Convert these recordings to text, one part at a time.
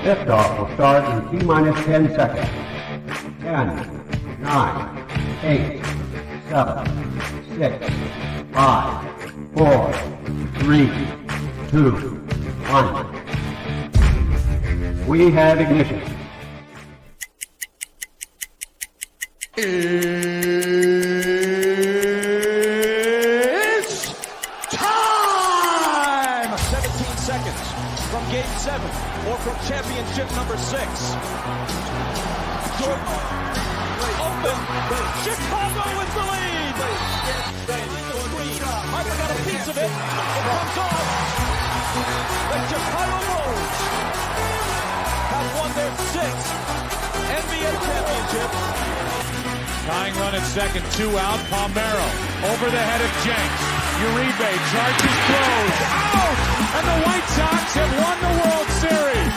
Liftoff will start in T-minus 10 seconds. 10, 9, 8, 7, 6, 5, 4, 3, 2, 1. We have ignition. It's time! 17 seconds from Game 7 or from championship number 6. Jordan, open. Chicago with the lead. Harper got a piece of it. It comes off. The Chicago Bulls have won their 6th NBA championship. Tying run at second, 2 out. Palmero over the head of Jenks. Uribe charges, throws, out! And the White Sox have won the World Series.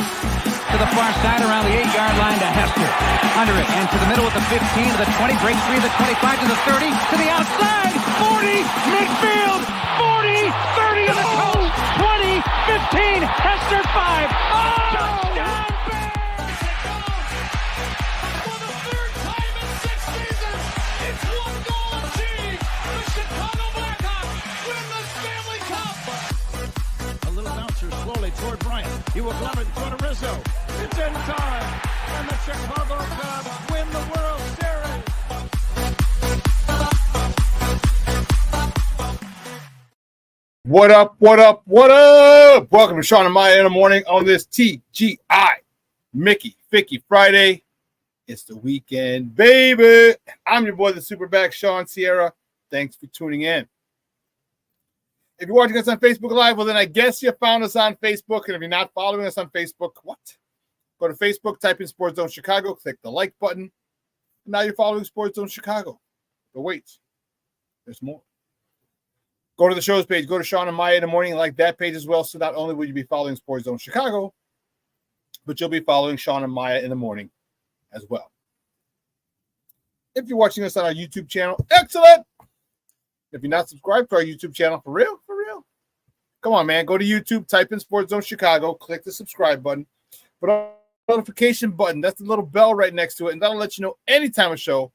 To the far side around the 8-yard line to Hester. Under it and to the middle with the 15 to the 20. Breaks free to the 25 to the 30 to the outside. 40 midfield. 40 30 to the coast. 20 15 Hester 5. Oh! Touchdown! Slowly toward Bryant. He will glove it toward Rizzo. It's in time. And the Chicago Cubs win the World Series. What up, what up, what up? Welcome to Shawn and Maya in the morning on this TGI Mickey Ficky Friday. It's the weekend, baby. I'm your boy, the SuperBack, Shawn Sierra. Thanks for tuning in. If you're watching us on Facebook Live, well, then I guess you found us on Facebook. And if you're not following us on Facebook, what? Go to Facebook, type in Sports Zone Chicago, click the like button. And now you're following Sports Zone Chicago. But wait, there's more. Go to the show's page. Go to Shawn and Maya in the morning, like that page as well. So not only will you be following Sports Zone Chicago, but you'll be following Shawn and Maya in the morning as well. If you're watching us on our YouTube channel, excellent. If you're not subscribed to our YouTube channel, for real, come on, man. Go to YouTube, type in Sports Zone Chicago, click the subscribe button, put on the notification button. That's the little bell right next to it, and that'll let you know anytime a show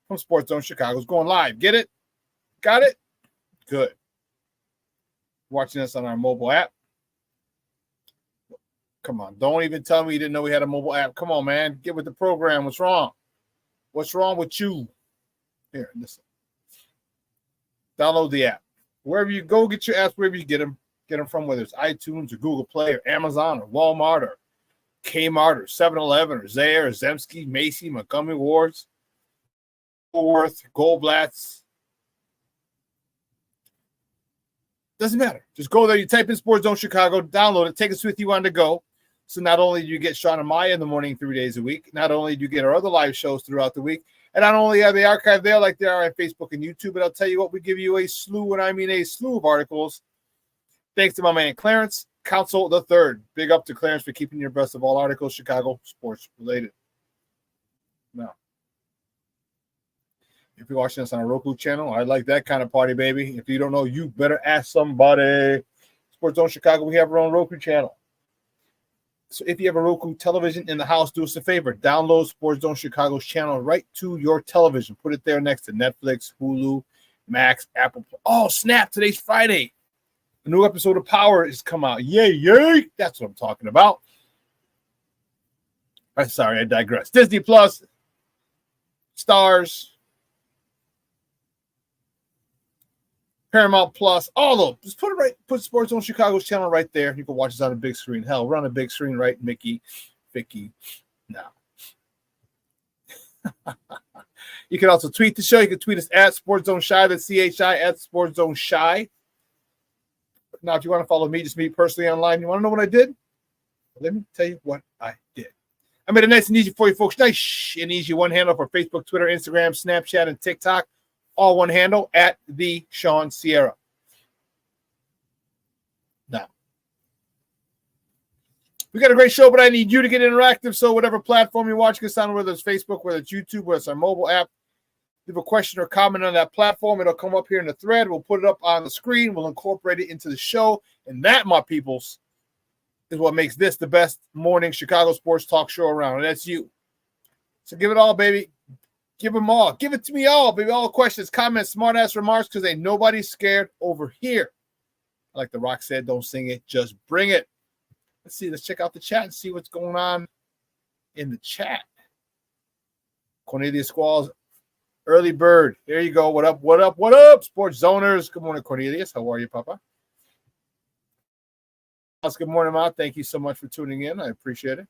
from Sports Zone Chicago is going live. Get it? Got it? Good. Watching us on our mobile app. Come on, don't even tell me you didn't know we had a mobile app. Come on, man. Get with the program. What's wrong? What's wrong with you? Here, listen. Download the app. Wherever you go, get your apps wherever you get them from, whether it's iTunes or Google Play or Amazon or Walmart or Kmart or 7-Eleven or Zayre or Zemsky, Macy, Montgomery Wards, Woolworth, Goldblatt's. Doesn't matter. Just go there. You type in Sports Zone Chicago, download it, take us with you on the go. So not only do you get Shawn and Maya in the morning 3 days a week, not only do you get our other live shows throughout the week, and not only are they archived there like they are on Facebook and YouTube, but I'll tell you what, we give you a slew, and I mean a slew of articles. Thanks to my man Clarence, Council the Third. Big up to Clarence for keeping you abreast of all articles Chicago sports related. Now, if you're watching us on a Roku channel, I like that kind of party, baby. If you don't know, you better ask somebody. Sports Zone Chicago, we have our own Roku channel. So if you have a Roku television in the house, do us a favor. Download Sports Zone Chicago's channel right to your television. Put it there next to Netflix, Hulu, Max, Apple. Oh, snap. Today's Friday. A new episode of Power has come out. Yay, yay. That's what I'm talking about. I'm sorry, I digress. Disney Plus, Stars, Paramount Plus, all of them. Just put Sports Zone Chicago's channel right there. You can watch us on a big screen. Hell, we're on a big screen, right, Mickey, Vicky? No. You can also tweet the show. You can tweet us at Sports Zone Shy. That's CHI at Sports Zone Shy. Now, if you want to follow me, just me personally online, you want to know what I did? Let me tell you what I did. I made it nice and easy for you folks. Nice and easy. One handle for Facebook, Twitter, Instagram, Snapchat, and TikTok. All one handle at the Shawn Sierra. Now, we got a great show, but I need you to get interactive. So whatever platform you're watching us on, whether it's Facebook, whether it's YouTube, whether it's our mobile app, Leave a question or comment on that platform. It'll come up here in the thread. We'll put it up on the screen. We'll incorporate it into the show. And that, my peoples, is what makes this the best morning Chicago sports talk show around. And that's you. So give it all, baby. Give them all. Give it to me all, baby. All questions, comments, smart-ass remarks, because ain't nobody scared over here. Like The Rock said, don't sing it, just bring it. Let's see. Let's check out the chat and see what's going on in the chat. Cornelius Squalls, early bird. There you go. What up, what up, what up, sports zoners? Good morning, Cornelius. How are you, Papa? Good morning, Ma. Thank you so much for tuning in. I appreciate it.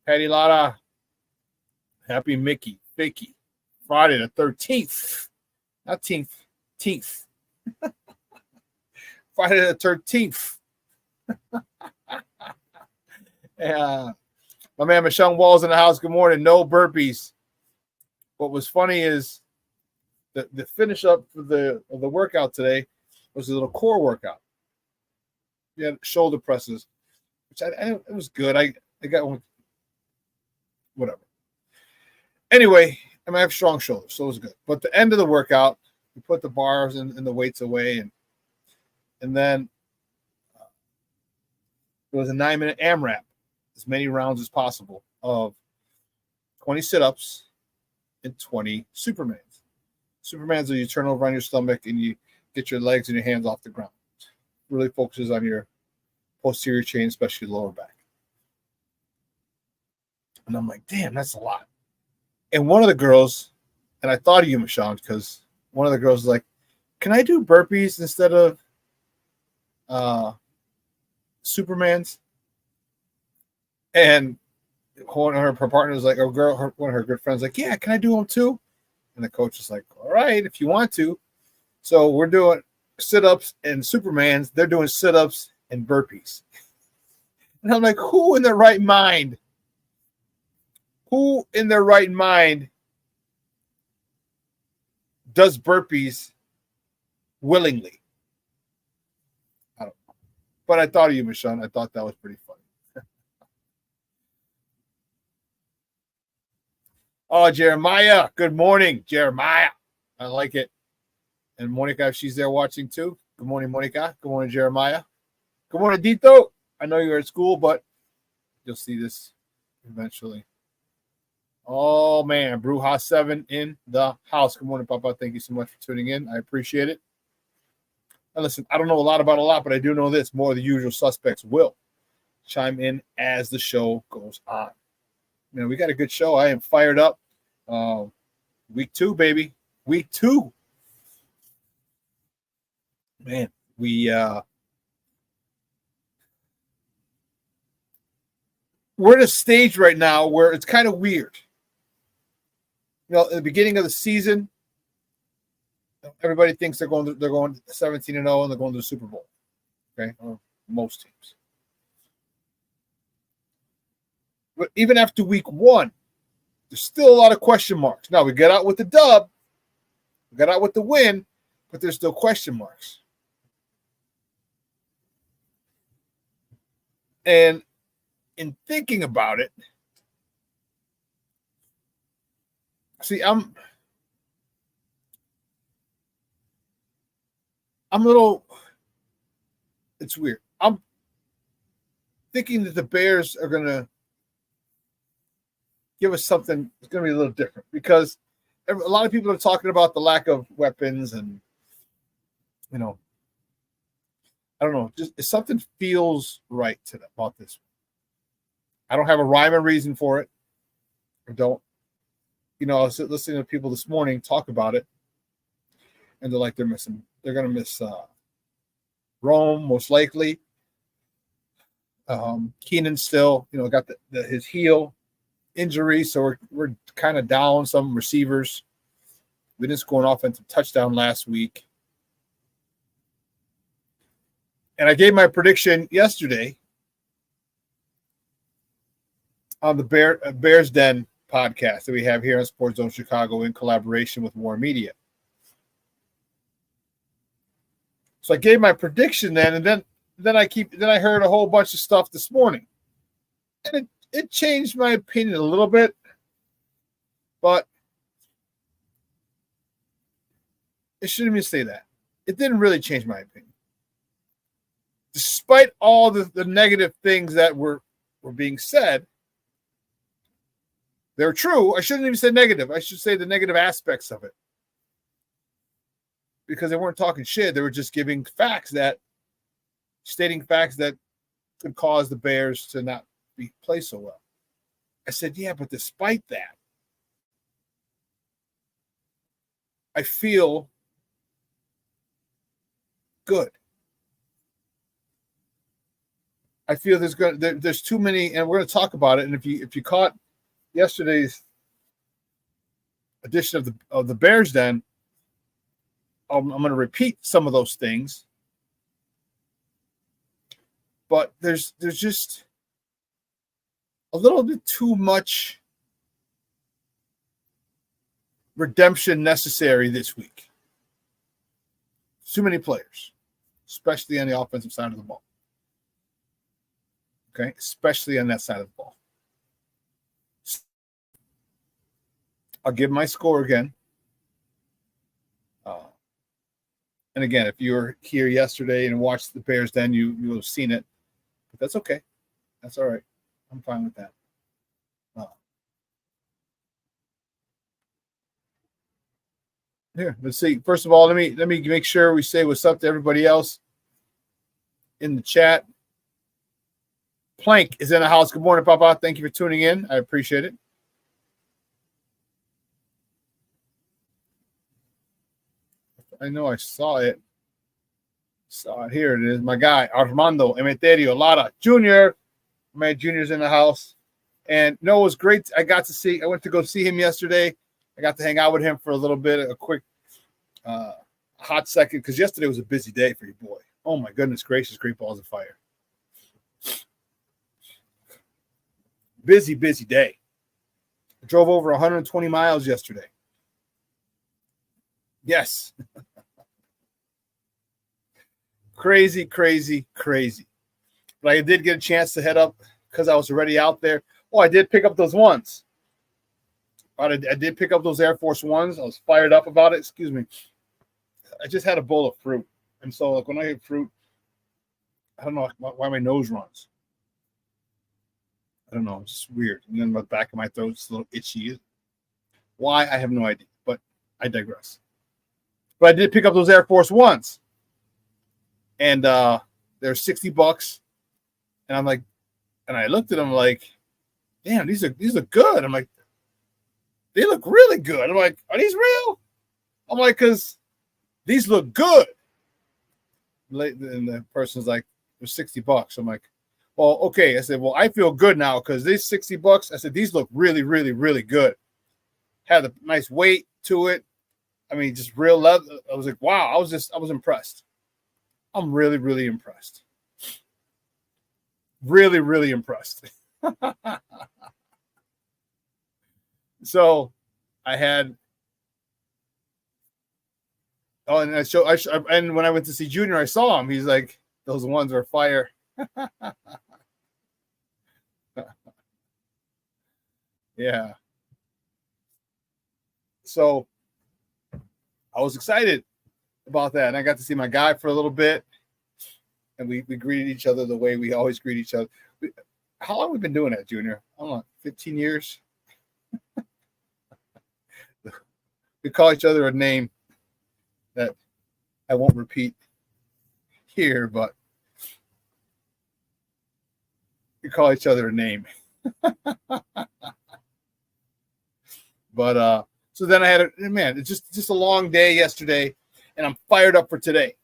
Patty Lotta. Happy Mickey. Vicky. Friday the 13th. Not 10th. 10th. Friday the 13th. My man Michelle Walls in the house. Good morning. No burpees. What was funny is the finish up for the workout today was a little core workout. Yeah, shoulder presses, which it was good. I got one. Whatever. Anyway, I have strong shoulders, so it was good. But the end of the workout, we put the bars and the weights away, and then it was a 9-minute AMRAP, as many rounds as possible of 20 sit-ups and 20 Supermans. Supermans are you turn over on your stomach and you get your legs and your hands off the ground. Really focuses on your posterior chain, especially lower back. And I'm like, damn, that's a lot. And one of the girls, and I thought of you, Michelle, because one of the girls was like, can I do burpees instead of Supermans? And one of her partners like, one of her good friends like, yeah, can I do them too? And the coach is like, all right, if you want to. So we're doing sit-ups and Supermans. They're doing sit-ups and burpees. And I'm like, who in their right mind does burpees willingly? I don't know. But I thought of you, Michelle. I thought that was pretty funny. Oh, Jeremiah. Good morning, Jeremiah. I like it. And Monica, if she's there watching too. Good morning, Monica. Good morning, Jeremiah. Good morning, Dito. I know you're at school, but you'll see this eventually. Oh, man. Bruja 7 in the house. Good morning, Papa. Thank you so much for tuning in. I appreciate it. And listen, I don't know a lot about a lot, but I do know this. More of the usual suspects will chime in as the show goes on. Man, we got a good show. I am fired up. Week 2, baby. Week 2. Man, we're at a stage right now where it's kind of weird. You know, at the beginning of the season, everybody thinks they're going 17-0 and they're going to the Super Bowl. Okay, or most teams. But even after week 1, there's still a lot of question marks. Now we got out with the dub, we got out with the win, but there's still question marks. And in thinking about it, see, I'm a little, it's weird. I'm thinking that the Bears are going to give us something that's going to be a little different, because a lot of people are talking about the lack of weapons and, you know, I don't know, just something feels right to them about this. I don't have a rhyme or reason for it. I don't. You know, I was listening to people this morning talk about it, and they're like, they're going to miss Rome, most likely. Keenan still, you know, got his heel injury, so we're kind of down some receivers. We didn't score an offensive touchdown last week. And I gave my prediction yesterday on the Bears Den podcast that we have here on Sports Zone Chicago in collaboration with War Media. So I gave my prediction then, and then I heard a whole bunch of stuff this morning. And it changed my opinion a little bit. But It shouldn't even say that. It didn't really change my opinion. Despite all the negative things that were being said, they're true. I shouldn't even say negative. I should say the negative aspects of it. Because they weren't talking shit. They were just stating facts that could cause the Bears to not play so well. I said, yeah, but despite that, I feel good. I feel there's too many, and we're going to talk about it. And if you caught yesterday's edition of the Bears Den, I'm going to repeat some of those things. But there's just a little bit too much redemption necessary this week. Too many players, especially on the offensive side of the ball. Okay, especially on that side of the ball. I'll give my score again. And again, if you were here yesterday and watched the Bears, then you will have seen it. But that's okay. That's all right. I'm fine with that. Here, let's see. First of all, let me make sure we say what's up to everybody else in the chat. Plank is in the house. Good morning, Papa. Thank you for tuning in. I appreciate it. I know I saw it. Here it is. My guy, Armando Emeterio Lara Jr. My junior's in the house. And no, it was great. I went to go see him yesterday. I got to hang out with him for a little bit, a quick hot second, because yesterday was a busy day for your boy. Oh, my goodness gracious, great balls of fire. Busy day. I drove over 120 miles yesterday. Yes. Crazy. But I did get a chance to head up because I was already out there. Oh, I did pick up those ones. I did pick up those Air Force Ones. I was fired up about it. Excuse me. I just had a bowl of fruit. And so like when I eat fruit, I don't know why my nose runs. I don't know. It's just weird. And then the back of my throat's a little itchy. Why? I have no idea. But I digress. But I did pick up those Air Force Ones. And they're $60. And I'm like, and I looked at them like, damn, these are good. I'm like, they look really good. I'm like, are these real? I'm like, because these look good. And the person's like, they're $60. I'm like, well, okay. I said, well, I feel good now because these $60. I said, these look really, really, really good. Had a nice weight to it. I mean, just real leather. I was like, wow. I was impressed. I'm really, really impressed. Really, really impressed. So I had, and when I went to see Junior, I saw him. He's like, those ones are fire. Yeah. So I was excited about that. And I got to see my guy for a little bit. And we greeted each other the way we always greet each other. How long have we been doing that, Junior? I don't know, 15 years? We call each other a name that I won't repeat here, but we call each other a name. But so then I had it's just a long day yesterday, and I'm fired up for today.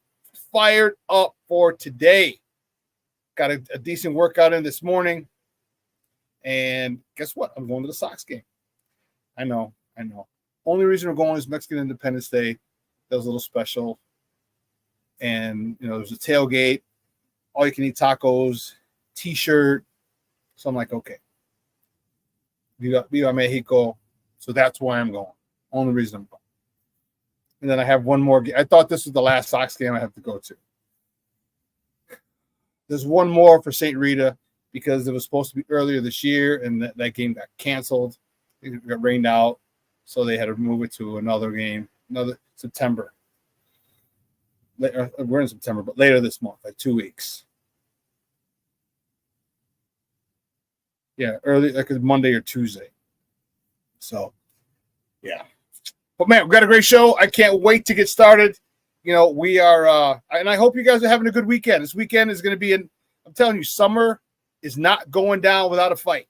Fired up for today. Got a decent workout in this morning, and guess what? I'm going to the Sox game. I know. Only reason we're going is Mexican Independence Day. That was a little special. And, there's a tailgate, all you can eat tacos, T-shirt. So I'm like, okay. Viva Mexico. So that's why I'm going. Only reason I'm going. And then I have one more. I thought this was the last Sox game I have to go to. There's one more for St. Rita because it was supposed to be earlier this year, and that game got canceled. It got rained out. So they had to move it to another game, another September. We're in September, but later this month, like 2 weeks. Yeah, early, like a Monday or Tuesday. So, yeah. But man, we got a great show. I can't wait to get started. We are, and I hope you guys are having a good weekend. This weekend is going to be I'm telling you, summer is not going down without a fight.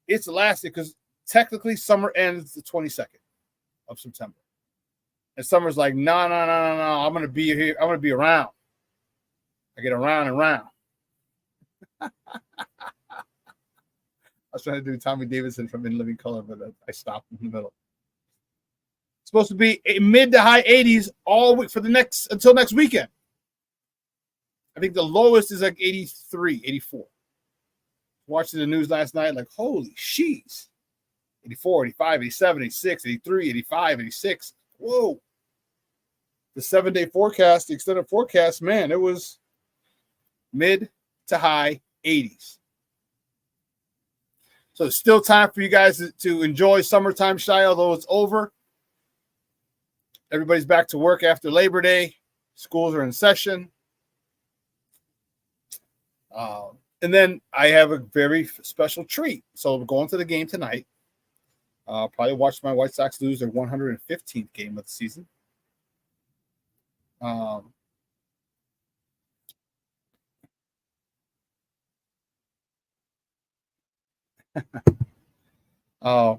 It's lasting because technically summer ends the 22nd of September. And summer's like, no, I'm going to be here. I'm going to be around. I get around and round. I was trying to do Tommy Davidson from In Living Color, but I stopped in the middle. It's supposed to be mid to high 80s all week until next weekend. I think the lowest is like 83, 84. Watching the news last night, like, holy sheets. 84, 85, 87, 86, 83, 85, 86. Whoa. The 7-day forecast, the extended forecast, man, it was mid to high 80s. So it's still time for you guys to enjoy summertime shy, although it's over. Everybody's back to work after Labor Day. Schools are in session. And then I have a very special treat. So we're going to the game tonight. Probably watch my White Sox lose their 115th game of the season. But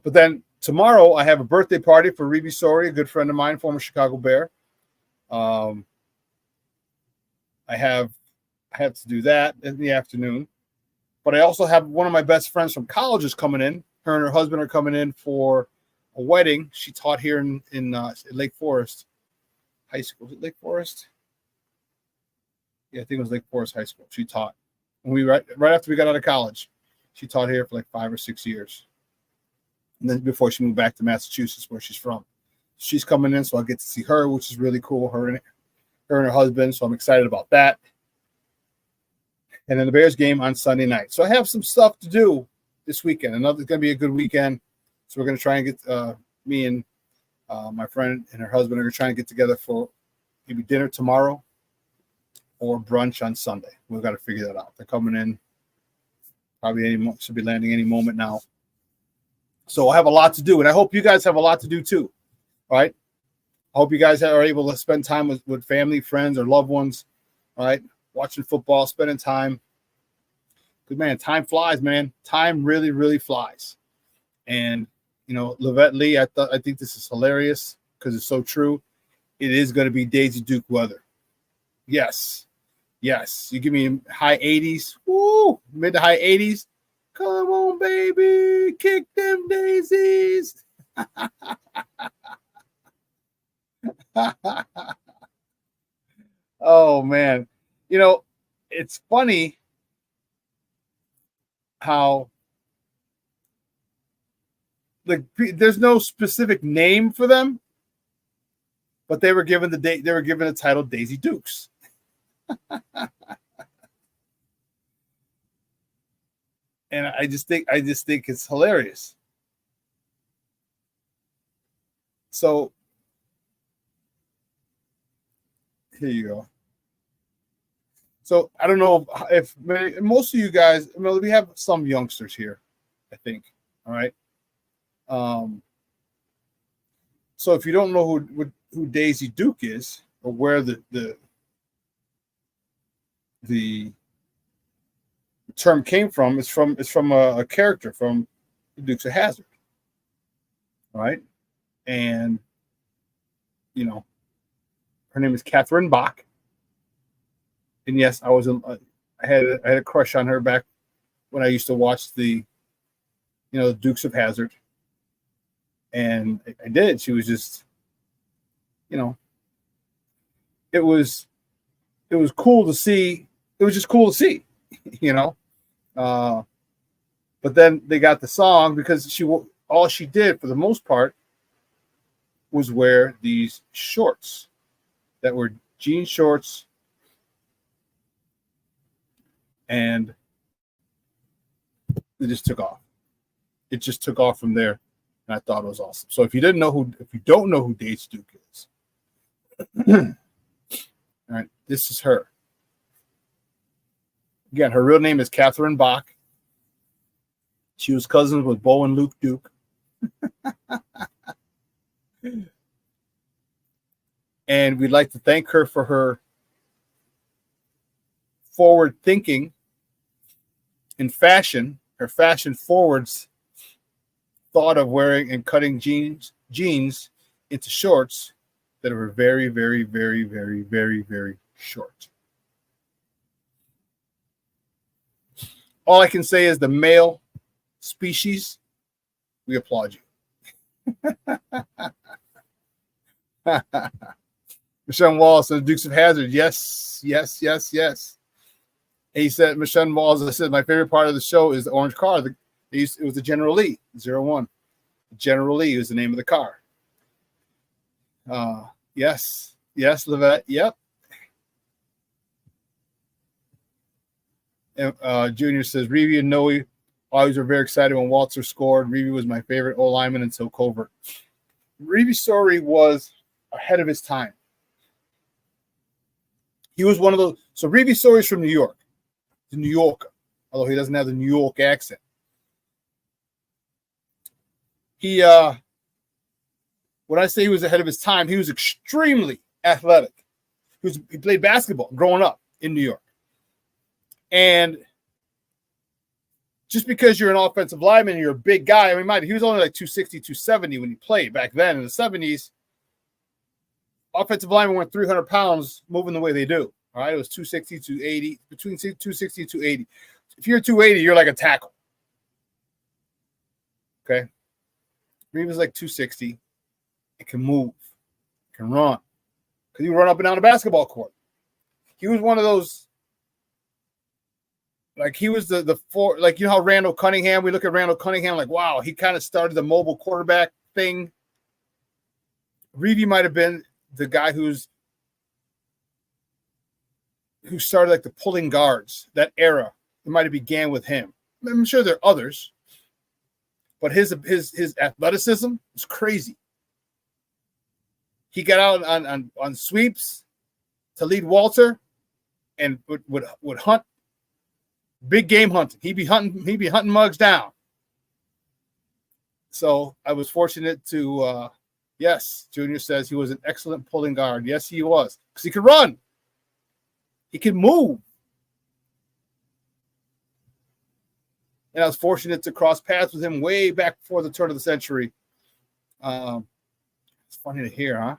then tomorrow I have a birthday party for Reeby Sori, a good friend of mine, former Chicago Bear. I have to do that in the afternoon. But I also have one of my best friends from college is coming in. Her and her husband are coming in for a wedding. She taught here in Lake Forest High School. Was it Lake Forest? Yeah, I think it was Lake Forest High School. She taught. When right after we got out of college, she taught here for like 5 or 6 years. And then before she moved back to Massachusetts, where she's from. She's coming in, so I'll get to see her, which is really cool. Her and her husband, so I'm excited about that. And then the Bears game on Sunday night. So I have some stuff to do this weekend. It's going to be a good weekend. So we're going to try and get me and my friend and her husband are going to try and get together for maybe dinner tomorrow or brunch on Sunday. We've got to figure that out. They're coming in. Probably should be landing any moment now. So I have a lot to do, and I hope you guys have a lot to do too. All right. I hope you guys are able to spend time with family, friends, or loved ones. All right. Watching football, spending time. Because, man, time flies, man. Time really, really flies. And, Levette Lee, I think this is hilarious because it's so true. It is going to be Daisy Duke weather. Yes. You give me high 80s. Woo! Mid to high 80s. Come on, baby. Kick them daisies. Oh, man. It's funny how there's no specific name for them, but they were given the title Daisy Dukes. And I just think it's hilarious. So here you go. So I don't know if most of you guys, we have some youngsters here, I think. All right. So if you don't know who Daisy Duke is or where the term came from, it's from a character from the Dukes of Hazzard. All right. And her name is Catherine Bach. And yes, I had a crush on her back when I used to watch the Dukes of Hazzard. And I did. She was just, it was cool to see. It was just cool to see, But then they got the song because all she did for the most part was wear these shorts that were jean shorts. And it just took off. It just took off from there. And I thought it was awesome. So if you don't know who Daisy Duke is, This is her. Again, her real name is Catherine Bach. She was cousins with Bo and Luke Duke. And we'd like to thank her for her forward thinking in fashion. Her fashion forwards thought of wearing and cutting jeans into shorts that were very, very, very, very, very, very short. All I can say is the male species, we applaud you. Michelle Wallace says Dukes of Hazzard. Yes, yes, yes, yes. He said, Michelle Wallace, I said, my favorite part of the show is the orange car. It was the General Lee, 01. General Lee was the name of the car. Yes, yes, Levette, yep. And, Junior says, Reeve and Noe always were very excited when Walter scored. Reeve was my favorite O-lineman until Covert. Reeve Story was ahead of his time. He was one of those. So Reeve Story is from New York. He's a New Yorker, although he doesn't have the New York accent. He, when I say he was ahead of his time, he was extremely athletic. He played basketball growing up in New York. And just because you're an offensive lineman and you're a big guy, I mean, mind you, he was only like 260, 270 when he played back then in the 70s. Offensive linemen went 300 pounds moving the way they do. All right, it was 260, 280, between 260 and 280. If you're 280, you're like a tackle. Okay. Reeve was like 260. It can move. It can run. Because he run up and down the basketball court. He was one of those, like he was the four, like you know how Randall Cunningham, we look at Randall Cunningham like, wow, he kind of started the mobile quarterback thing. Reeve might have been the guy who started like the pulling guards, that era. It might have began with him. I'm sure there are others, but his athleticism is crazy. He got out on sweeps to lead Walter and would hunt, big game hunting. He'd be hunting mugs down. So I was fortunate to yes, Junior says he was an excellent pulling guard. Yes, he was. Because he could run. He could move. And I was fortunate to cross paths with him way back before the turn of the century. It's funny to hear, huh?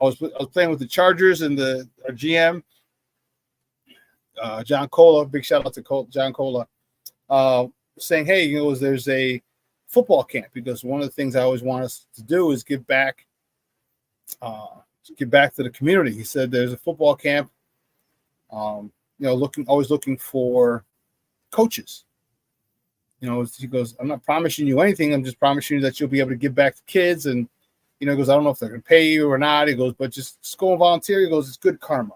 I was playing with the Chargers and our GM, John Cola. Big shout out to John Cola. Saying, hey, there's a football camp, because one of the things I always want us to do is give back to the community. He said there's a football camp, always looking for coaches. He goes, I'm not promising you anything. I'm just promising you that you'll be able to give back to kids. And, he goes, I don't know if they're going to pay you or not. He goes, but just go and volunteer. He goes, it's good karma.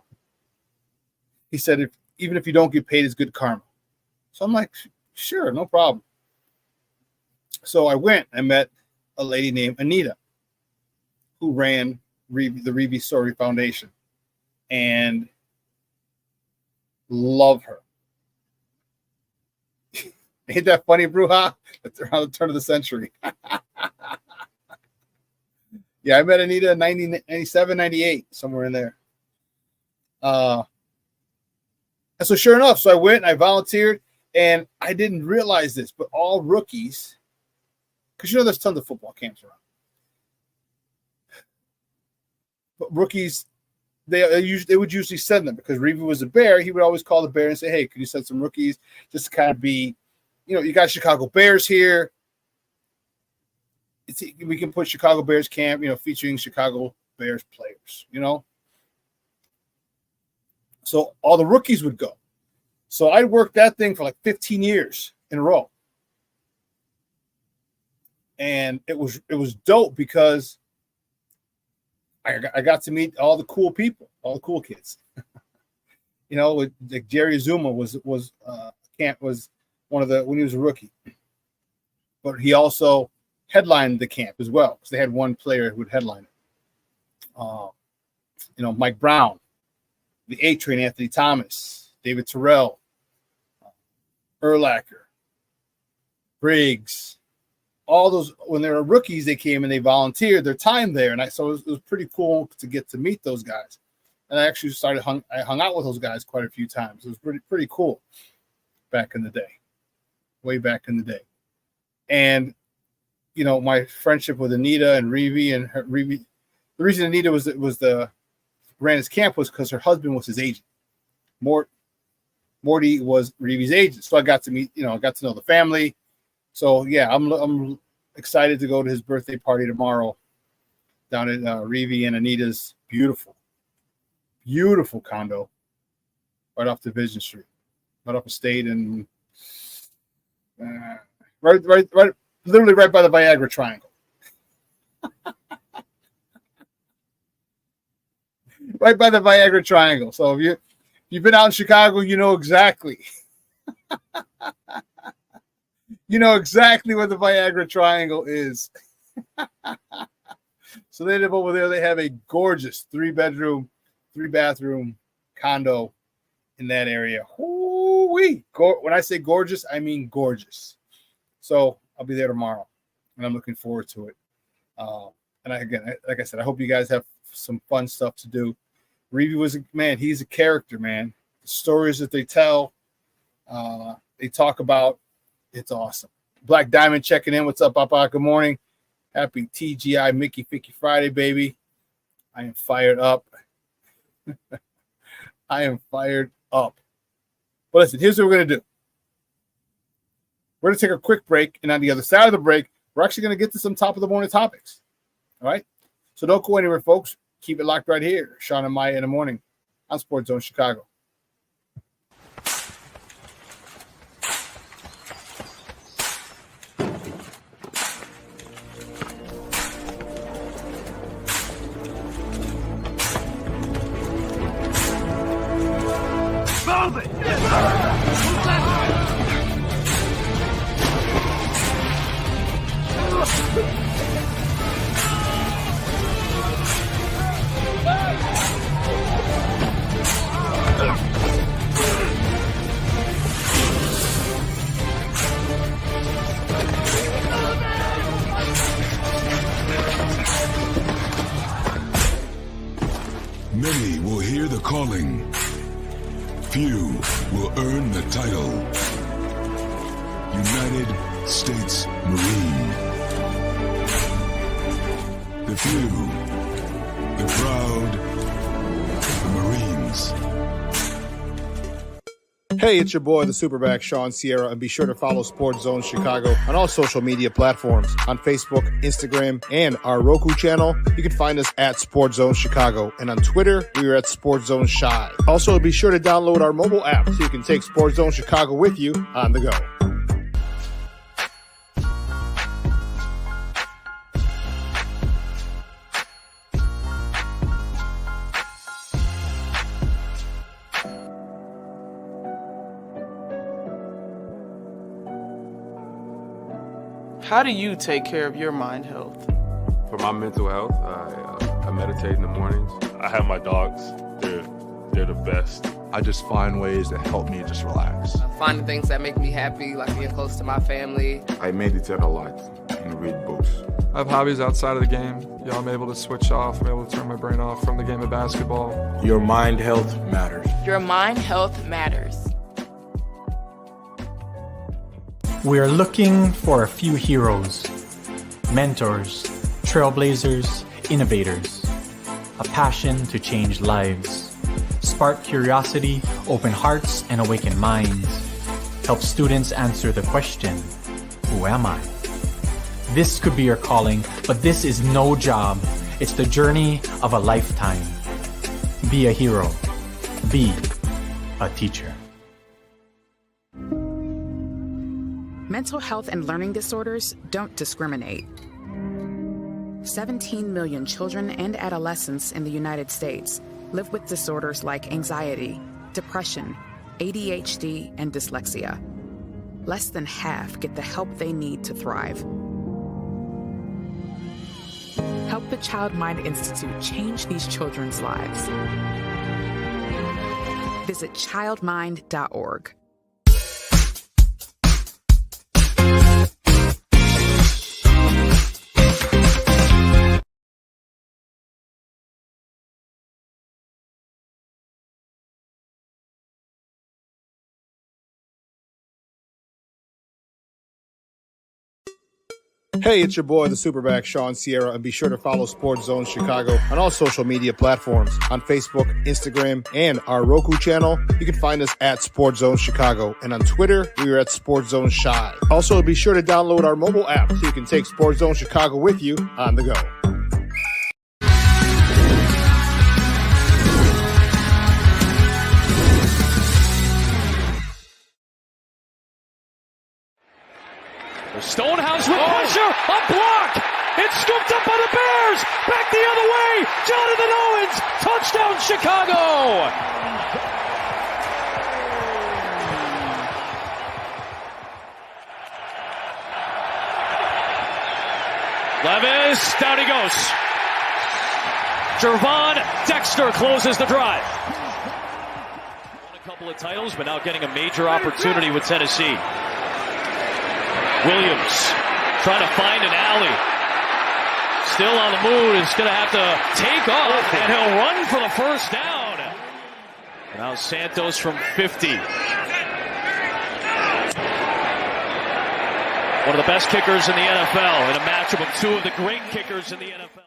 He said, even if you don't get paid, it's good karma. So I'm like, sure, no problem. So I went. I met a lady named Anita, who ran the Reeve Story Foundation, and love her. Ain't that funny, Bruja? That's around the turn of the century. Yeah, I met Anita in 1997, 98, somewhere in there. And so sure enough, so I went and I volunteered, and I didn't realize this, but all rookies, because there's tons of football camps around. But rookies, they would usually send them, because Reeve was a Bear. He would always call the Bear and say, hey, could you send some rookies just to kind of be, you got Chicago Bears here. We can put Chicago Bears camp, featuring Chicago Bears players, So all the rookies would go. So I worked that thing for like 15 years in a row. And it was dope, because I got to meet all the cool people, all the cool kids. Like Jerry Zuma was one of the, when he was a rookie. But he also headlined the camp as well, because they had one player who would headline it. Mike Brown the A Train, Anthony Thomas, David Terrell, Urlacher, Briggs, all those. When they were rookies, they came and they volunteered their time there, and so it was pretty cool to get to meet those guys. And I actually I hung out with those guys quite a few times. It was pretty cool back in the day, way back in the day. And you know, my friendship with Anita and Reeve and Reeve. The reason Anita was ran his camp was because her husband was his agent. Morty was Reeve's agent, so I got to meet, I got to know the family. So yeah, I'm excited to go to his birthday party tomorrow down at Reeve and Anita's beautiful condo right off Division Street, right off Estate, and right, literally right by the Viagra Triangle. Right by the Viagra Triangle. So if you've been out in Chicago, you know exactly. You know exactly where the Viagra Triangle is. So they live over there. They have a gorgeous 3-bedroom, 3-bathroom condo in that area. Ooh-wee. When I say gorgeous, I mean gorgeous. So I'll be there tomorrow, and I'm looking forward to it. And like I said, I hope you guys have some fun stuff to do. Reeve was he's a character, man. The stories that they tell, they talk about, it's awesome. Black Diamond checking in. What's up, Papa? Good morning. Happy TGI Mickey Ficky Friday, baby. I am fired up. I am fired up. But listen, here's what we're going to do. We're going to take a quick break, and on the other side of the break, we're actually going to get to some top of the morning topics. All right? So don't go anywhere, folks. Keep it locked right here. Shawn and Maya in the morning on Sports Zone Chicago. Move it! Many will hear the calling. Few will earn the title. United States Marine. The few, the proud, the Marines. Hey, it's your boy, the SuperBack, Shawn Sierra, and be sure to follow Sports Zone Chicago on all social media platforms, on Facebook, Instagram, and our Roku channel. You can find us at Sports Zone Chicago, and on Twitter, we are at Sports Zone Shy. Also, be sure to download our mobile app so you can take Sports Zone Chicago with you on the go. How do you take care of your mind health? For my mental health, I meditate in the mornings. I have my dogs. They're the best. I just find ways that help me just relax. Finding things that make me happy, like being close to my family. I meditate a lot and read books. I have hobbies outside of the game. I'm able to switch off. I'm able to turn my brain off from the game of basketball. Your mind health matters. Your mind health matters. We're looking for a few heroes, mentors, trailblazers, innovators, a passion to change lives, spark curiosity, open hearts, and awaken minds, help students answer the question, who am I? This could be your calling, but this is no job. It's the journey of a lifetime. Be a hero. Be a teacher. Mental health and learning disorders don't discriminate. 17 million children and adolescents in the United States live with disorders like anxiety, depression, ADHD, and dyslexia. Less than half get the help they need to thrive. Help the Child Mind Institute change these children's lives. Visit childmind.org. Hey, it's your boy, the SuperBack, Shawn Sierra, and be sure to follow Sports Zone Chicago on all social media platforms, on Facebook, Instagram, and our Roku channel. You can find us at Sports Zone Chicago, and on Twitter, we are at Sports Zone Shy. Also, be sure to download our mobile app so you can take Sports Zone Chicago with you on the go. Stonehouse with pressure, a block. It's scooped up by the Bears. Back the other way. Jonathan Owens, touchdown Chicago. Levis, down he goes. Gervondextersr closes the drive. Won a couple of titles, but now getting a major opportunity with Tennessee. Williams trying to find an alley. Still on the move. Is going to have to take off, and he'll run for the first down. Now Santos from 50. One of the best kickers in the NFL in a matchup of two of the great kickers in the NFL.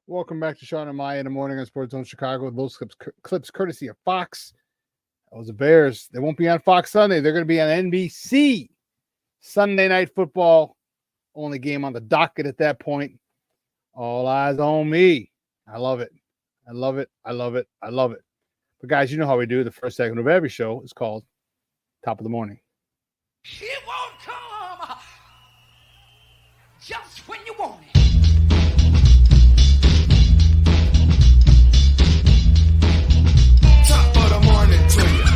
Welcome back to Shawn and Maya in the morning on Sports Zone Chicago. Those clips courtesy of Fox. That was the Bears. They won't be on Fox Sunday. They're going to be on NBC. Sunday Night Football, only game on the docket at that point. All eyes on me. I love it. I love it. I love it. I love it. But guys, you know how we do. The first segment of every show is called Top of the Morning. It won't come just when you want it. Top of the morning to you.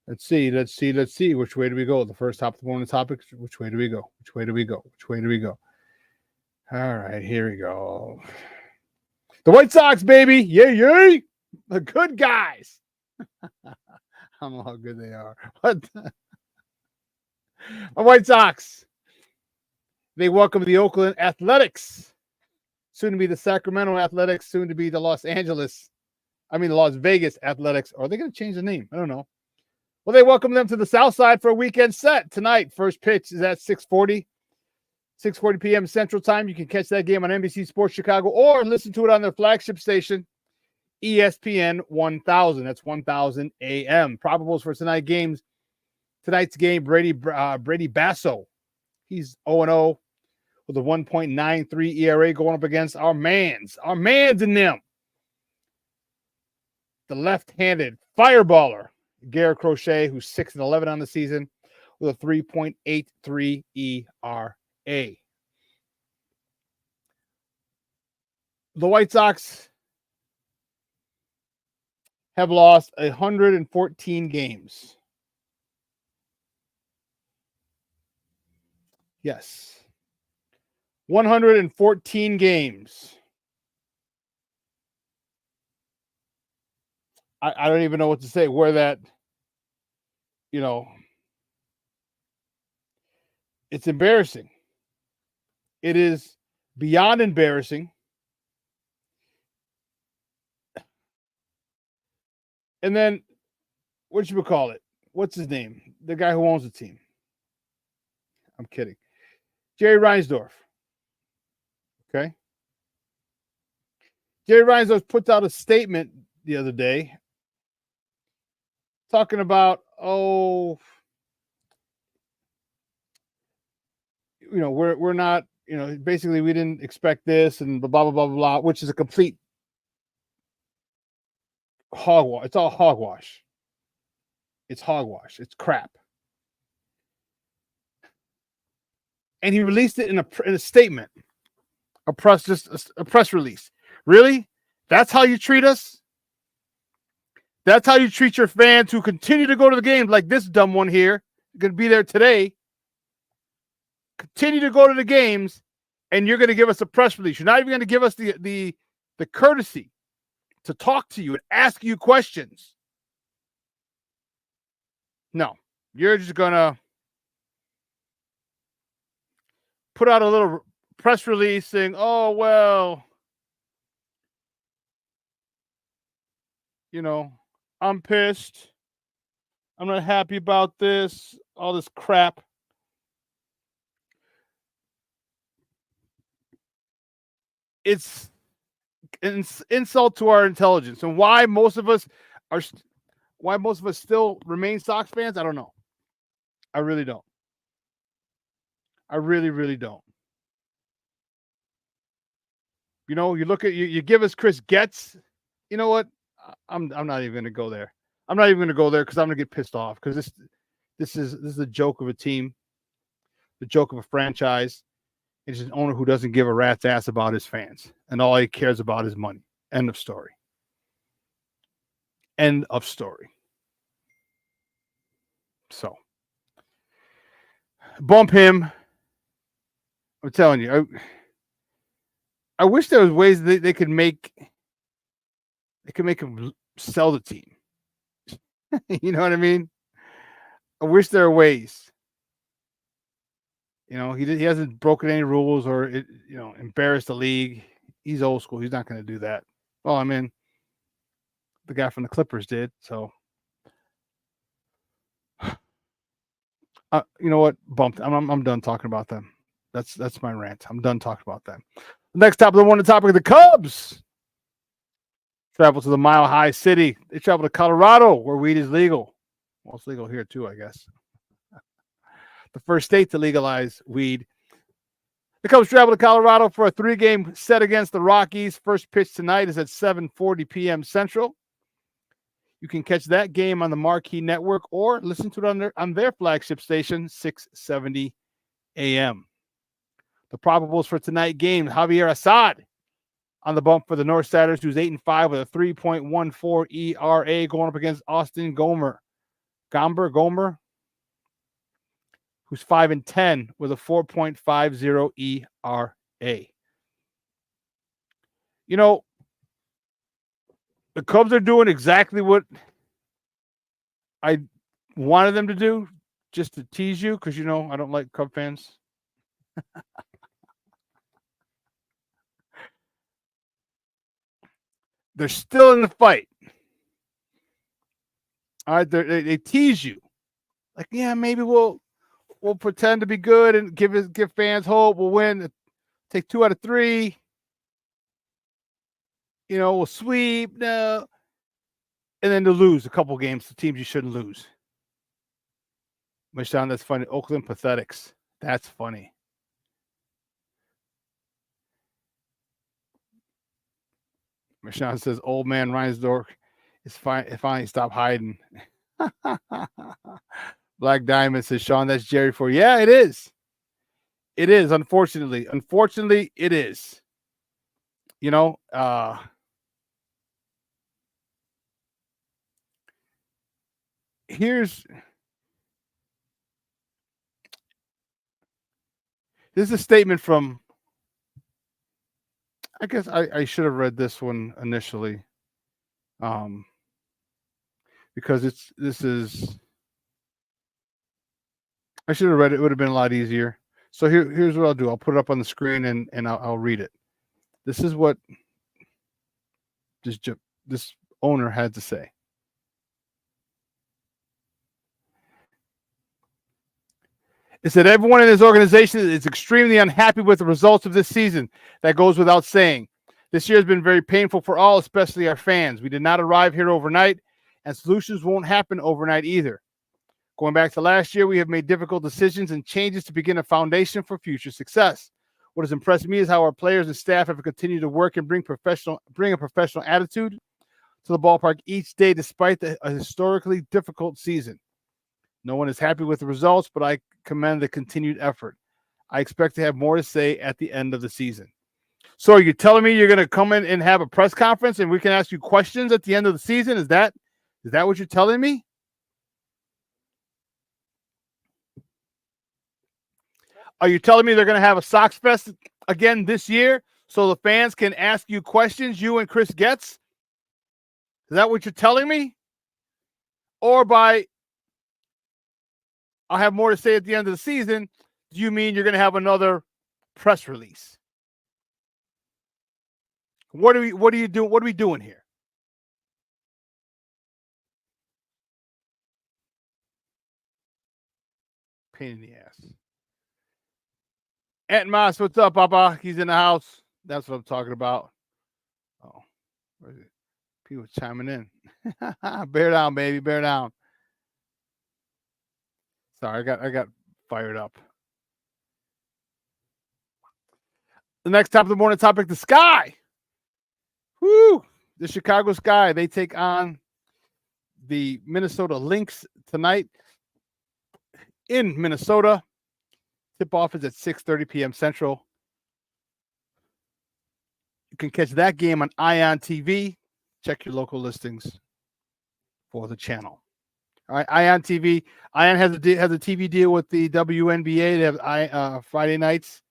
Let's see. Which way do we go? The first top of the morning topic. Which way do we go? All right, here we go. The White Sox, baby. Yay. The good guys. I don't know how good they are. But the White Sox. They welcome the Oakland Athletics. Soon to be the Sacramento Athletics. Soon to be the Las Vegas Athletics. Or are they going to change the name? I don't know. Well, they welcome them to the South Side for a weekend set tonight. First pitch is at 6:40 p.m. Central Time. You can catch that game on NBC Sports Chicago or listen to it on their flagship station, ESPN 1000. That's 1000 a.m. Probables for tonight's game, Brady Basso. He's 0-0 with a 1.93 ERA going up against our mans in them. The left-handed fireballer, Garrett Crochet, who's 6-11 on the season with a 3.83 ERA. The White Sox have lost 114 games. Yes. 114 games. I don't even know what to say. Where that, it's embarrassing. It is beyond embarrassing. And then, what should we call it? What's his name? The guy who owns the team. I'm kidding. Jerry Reinsdorf. Okay. Jerry Reinsdorf puts out a statement the other day talking about, we're not, basically we didn't expect this and blah, blah, blah, blah, blah, which is a complete hogwash. It's all hogwash. It's hogwash. It's crap. And he released it in a statement, a press release. Really? That's how you treat us? That's how you treat your fans who continue to go to the games like this dumb one here. Going to be there today. continue to go to the games, and you're going to give us a press release. You're not even going to give us the courtesy to talk to you and ask you questions. No, you're just going to put out a little press release saying, oh, well, I'm pissed. I'm not happy about this, all this crap. It's an insult to our intelligence, and why most of us still remain Sox fans, I don't know. I really don't. I really, really don't. You look at you give us Chris Getz. You know what? I'm not even going to go there. I'm not even going to go there because I'm going to get pissed off because this is a joke of a team, the joke of a franchise. It's an owner who doesn't give a rat's ass about his fans, and all he cares about is money. End of story. End of story. So, bump him. I'm telling you, I wish there was ways they could make him sell the team. You know what I mean? I wish there were ways. He hasn't broken any rules or embarrassed the league. He's old school. He's not going to do that. Well, I mean, the guy from the Clippers did. So, you know what? Bumped. I'm done talking about them. That's my rant. I'm done talking about them. Next topic, the topic of the Cubs. Travel to the Mile High City. They travel to Colorado, where weed is legal. Well, it's legal here too, I guess. The first state to legalize weed. The Cubs travel to Colorado for a 3-game set against the Rockies. First pitch tonight is at 7:40 p.m. Central. You can catch that game on the Marquee Network or listen to it on their flagship station, 670 a.m. The probables for tonight's game: Javier Assad on the bump for the Northsiders, who's 8-5 with a 3.14 ERA, going up against Austin Gomer, who's 5-10 with a 4.50 ERA. The Cubs are doing exactly what I wanted them to do, just to tease you, because I don't like Cub fans. They're still in the fight. All right, they tease you, like, yeah, maybe we'll pretend to be good and give fans hope. We'll win, take 2 out of 3. We'll sweep, no, and then to lose a couple games to teams you shouldn't lose. Shawn, that's funny. Oakland Pathetics. That's funny. Shawn says, old man Reinsdorf is fine. Finally, stop hiding. Black Diamond says, Shawn, that's Jerry for you. Yeah, it is. It is, unfortunately. Unfortunately, it is. This is a statement from, I guess I should have read this one initially, because I should have read it. It would have been a lot easier. So here's what I'll do. I'll put it up on the screen and I'll read it. This is what this owner had to say. It said, everyone in this organization is extremely unhappy with the results of this season. That goes without saying. This year has been very painful for all, especially our fans. We did not arrive here overnight, and solutions won't happen overnight either. Going back to last year, we have made difficult decisions and changes to begin a foundation for future success. What has impressed me is how our players and staff have continued to work and bring a professional attitude to the ballpark each day, despite a historically difficult season. No one is happy with the results, but I commend the continued effort. I expect to have more to say at the end of the season. So are you telling me you're going to come in and have a press conference and we can ask you questions at the end of the season? Is that what you're telling me? Are you telling me they're going to have a Sox Fest again this year so the fans can ask you questions, you and Chris Getz? Is that what you're telling me? Or by I'll have more to say at the end of the season, do you mean you're going to have another press release? What are you doing? What are we doing here? Pain in the ass. Aunt Moss, what's up, Papa? He's in the house. That's what I'm talking about. Oh, where is it? People chiming in. Bear down, baby. Bear down. Sorry, I got fired up. The next top of the morning topic, the Sky. Woo! The Chicago Sky. They take on the Minnesota Lynx tonight in Minnesota. Tip-off is at 6:30 p.m. Central. You can catch that game on Ion TV. Check your local listings for the channel. All right, Ion TV. Ion has a TV deal with the WNBA. They have Friday nights,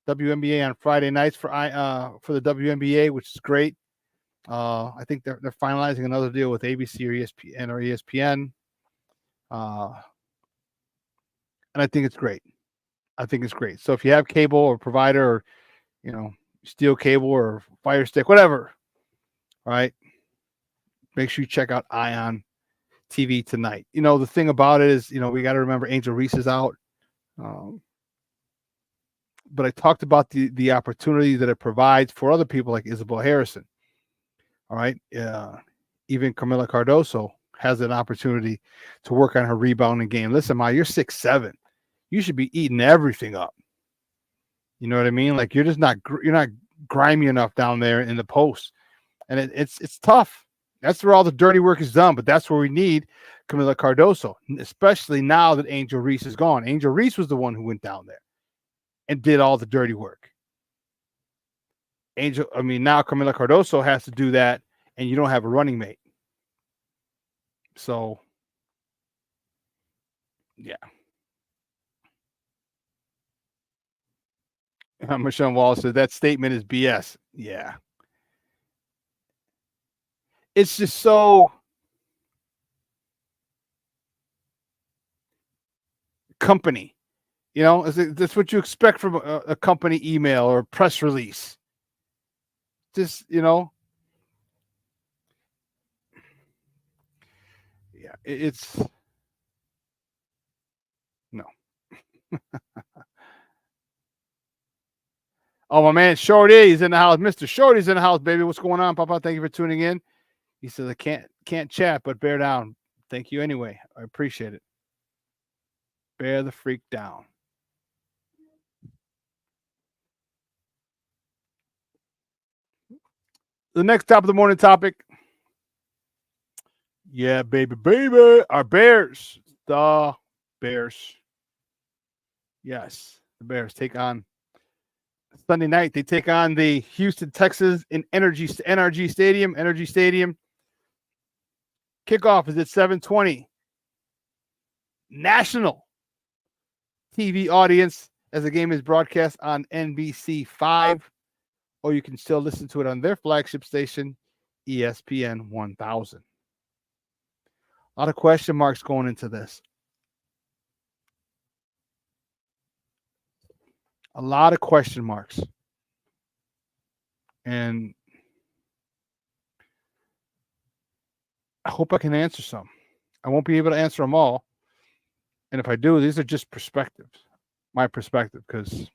WNBA on Friday nights for the WNBA, which is great. I think they're finalizing another deal with ABC or ESPN, and I think it's great. So if you have cable or provider, or Steel Cable or Fire Stick, whatever, all right, make sure you check out Ion TV tonight. The thing about it is, we got to remember Angel Reese is out. But I talked about the opportunity that it provides for other people like Isabel Harrison. All right. Even Camila Cardoso has an opportunity to work on her rebounding game. Listen, Ma, you're 6'7". You should be eating everything up. You know what I mean? Like, you're not grimy enough down there in the post. And it's tough. That's where all the dirty work is done, but that's where we need Camila Cardoso, especially now that Angel Reese is gone. Angel Reese was the one who went down there and did all the dirty work. Now Camila Cardoso has to do that, and you don't have a running mate. So, yeah. Michelle Wallace said that statement is BS. Yeah. It's just so company. That's what you expect from a company email or a press release. Just, yeah, it's no. Oh, my man, Shorty's in the house. Mr. Shorty's in the house, baby. What's going on, Papa? Thank you for tuning in. He says, I can't chat, but bear down. Thank you anyway. I appreciate it. Bear the freak down. The next top of the morning topic. Yeah, baby. Our Bears. The Bears. Yes, the Bears take on Sunday night. They take on the Houston Texans in NRG Stadium. Kickoff is at 7:20. National TV audience as the game is broadcast on NBC5, or you can still listen to it on their flagship station, ESPN 1000. A lot of question marks going into this. A lot of question marks. And I hope I can answer some. I won't be able to answer them all. And if I do, these are just perspectives. My perspective, because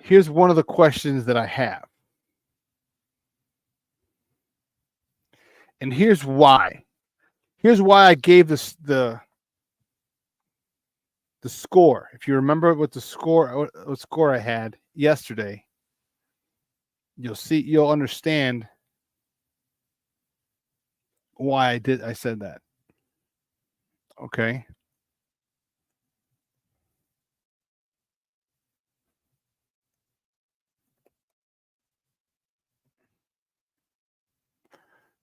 here's one of the questions that I have. And here's why. Here's why I gave this the score. If you remember what score I had yesterday, you'll understand why I said that. Okay.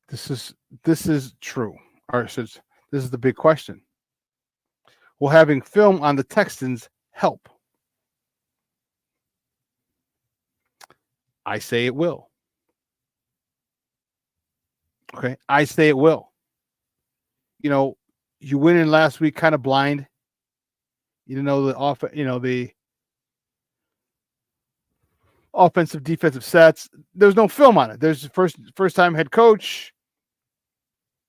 This is true. Or this is the big question. will having film on the Texans help? I say it will. Okay, I say it will. You know, you went in last week kind of blind. You didn't know the offensive defensive sets. There's no film on it. There's first time head coach.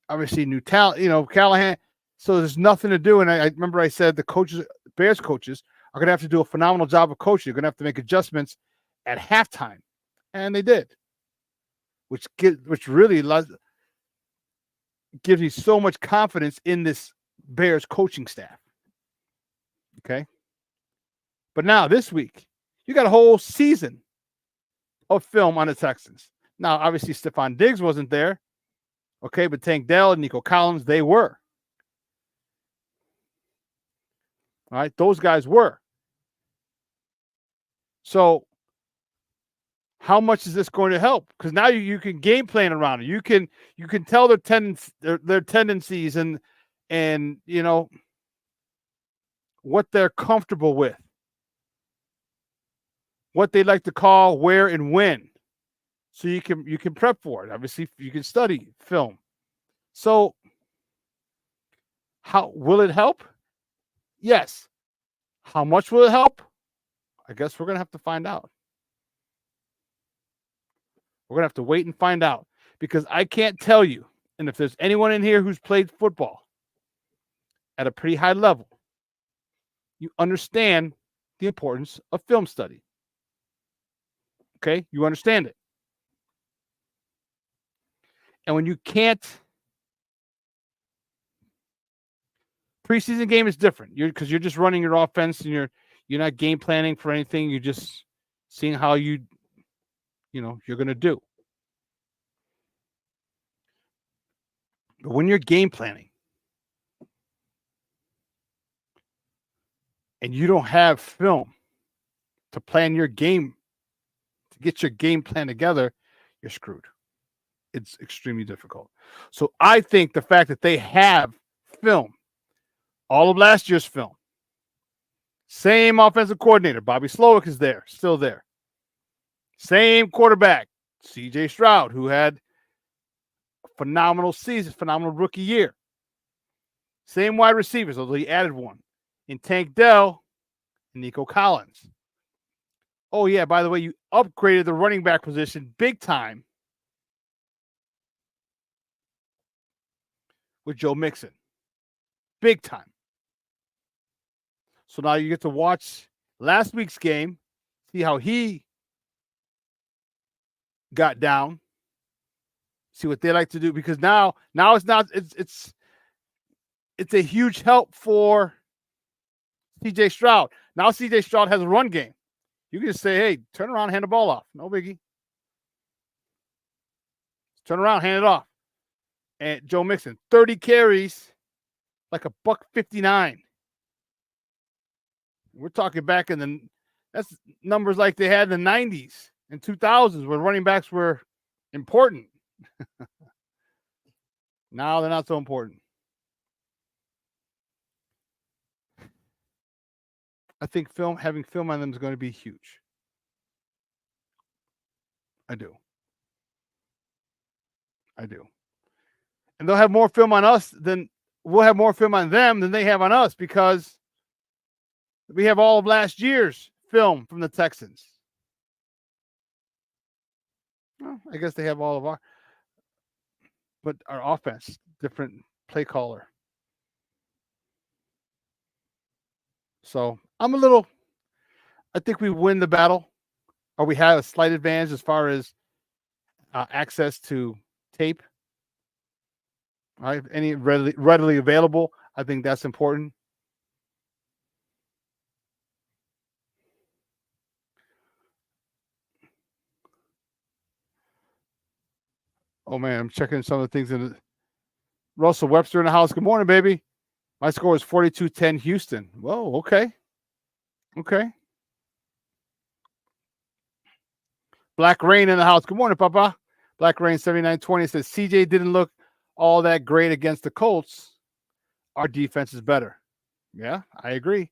Obviously new talent, Callahan. So there's nothing to do. And I remember I said the Bears coaches are going to have to do a phenomenal job of coaching. You're going to have to make adjustments at halftime. And they did. Which really gives me so much confidence in this Bears coaching staff. Okay. But now this week, you got a whole season of film on the Texans. Now, obviously, Stephon Diggs wasn't there. Okay, but Tank Dell and Nico Collins, they were. All right, those guys were. So, how much is this going to help? Because now you can game plan around it. You can tell their tendencies and what they're comfortable with, what they like to call, where, and when. So you can prep for it. Obviously, you can study film. So how will it help? Yes. How much will it help? I guess we're going to have to find out. We're going to have to wait and find out, because I can't tell you, and if there's anyone in here who's played football at a pretty high level, you understand the importance of film study. Okay? You understand it. And when you can't, preseason game is different. Because you're just running your offense and you're not game planning for anything. You're just seeing how you're going to do. But when you're game planning and you don't have film to plan your game, to get your game plan together, you're screwed. It's extremely difficult. So I think the fact that they have film, all of last year's film, same offensive coordinator, Bobby Slowick is there, still there. Same quarterback, C.J. Stroud, who had a phenomenal season, phenomenal rookie year. Same wide receivers, although he added one, in Tank Dell and Nico Collins. Oh, yeah, by the way, you upgraded the running back position big time with Joe Mixon. Big time. So now you get to watch last week's game, see how he got down, see what they like to do, because now it's a huge help for CJ Stroud. Now CJ Stroud has a run game. You can just say, hey, turn around, hand the ball off. No biggie. Turn around, hand it off. And Joe Mixon, 30 carries, like $159. We're talking back that's numbers like they had in the 90s and 2000s, where running backs were important. Now they're not so important. I think having film on them is going to be huge. I do. And they'll have more film on us than we'll have more film on them than they have on us, because we have all of last year's film from the Texans. Well, I guess they have all of but our offense, different play caller. So I think we win the battle, or we have a slight advantage as far as access to tape. All right, any readily available. I think that's important. Oh man, I'm checking some of the things in Russell Webster in the house. Good morning, baby. My score is 42-10 Houston. Whoa, okay. Black Rain in the house. Good morning, Papa. Black Rain 7920 says CJ didn't look all that great against the Colts. Our defense is better. Yeah, I agree.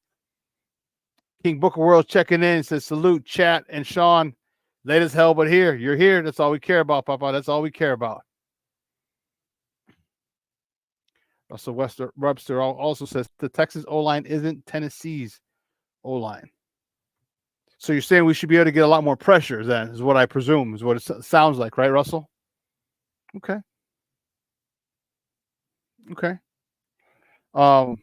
King Booker World checking in, says salute, chat, and Shawn. Late as hell, but here. You're here. That's all we care about, Papa. That's all we care about. Russell Webster also says the Texas O-line isn't Tennessee's O-line. So you're saying we should be able to get a lot more pressure, then, is what I presume, is what it sounds like, right, Russell? Okay. Okay. I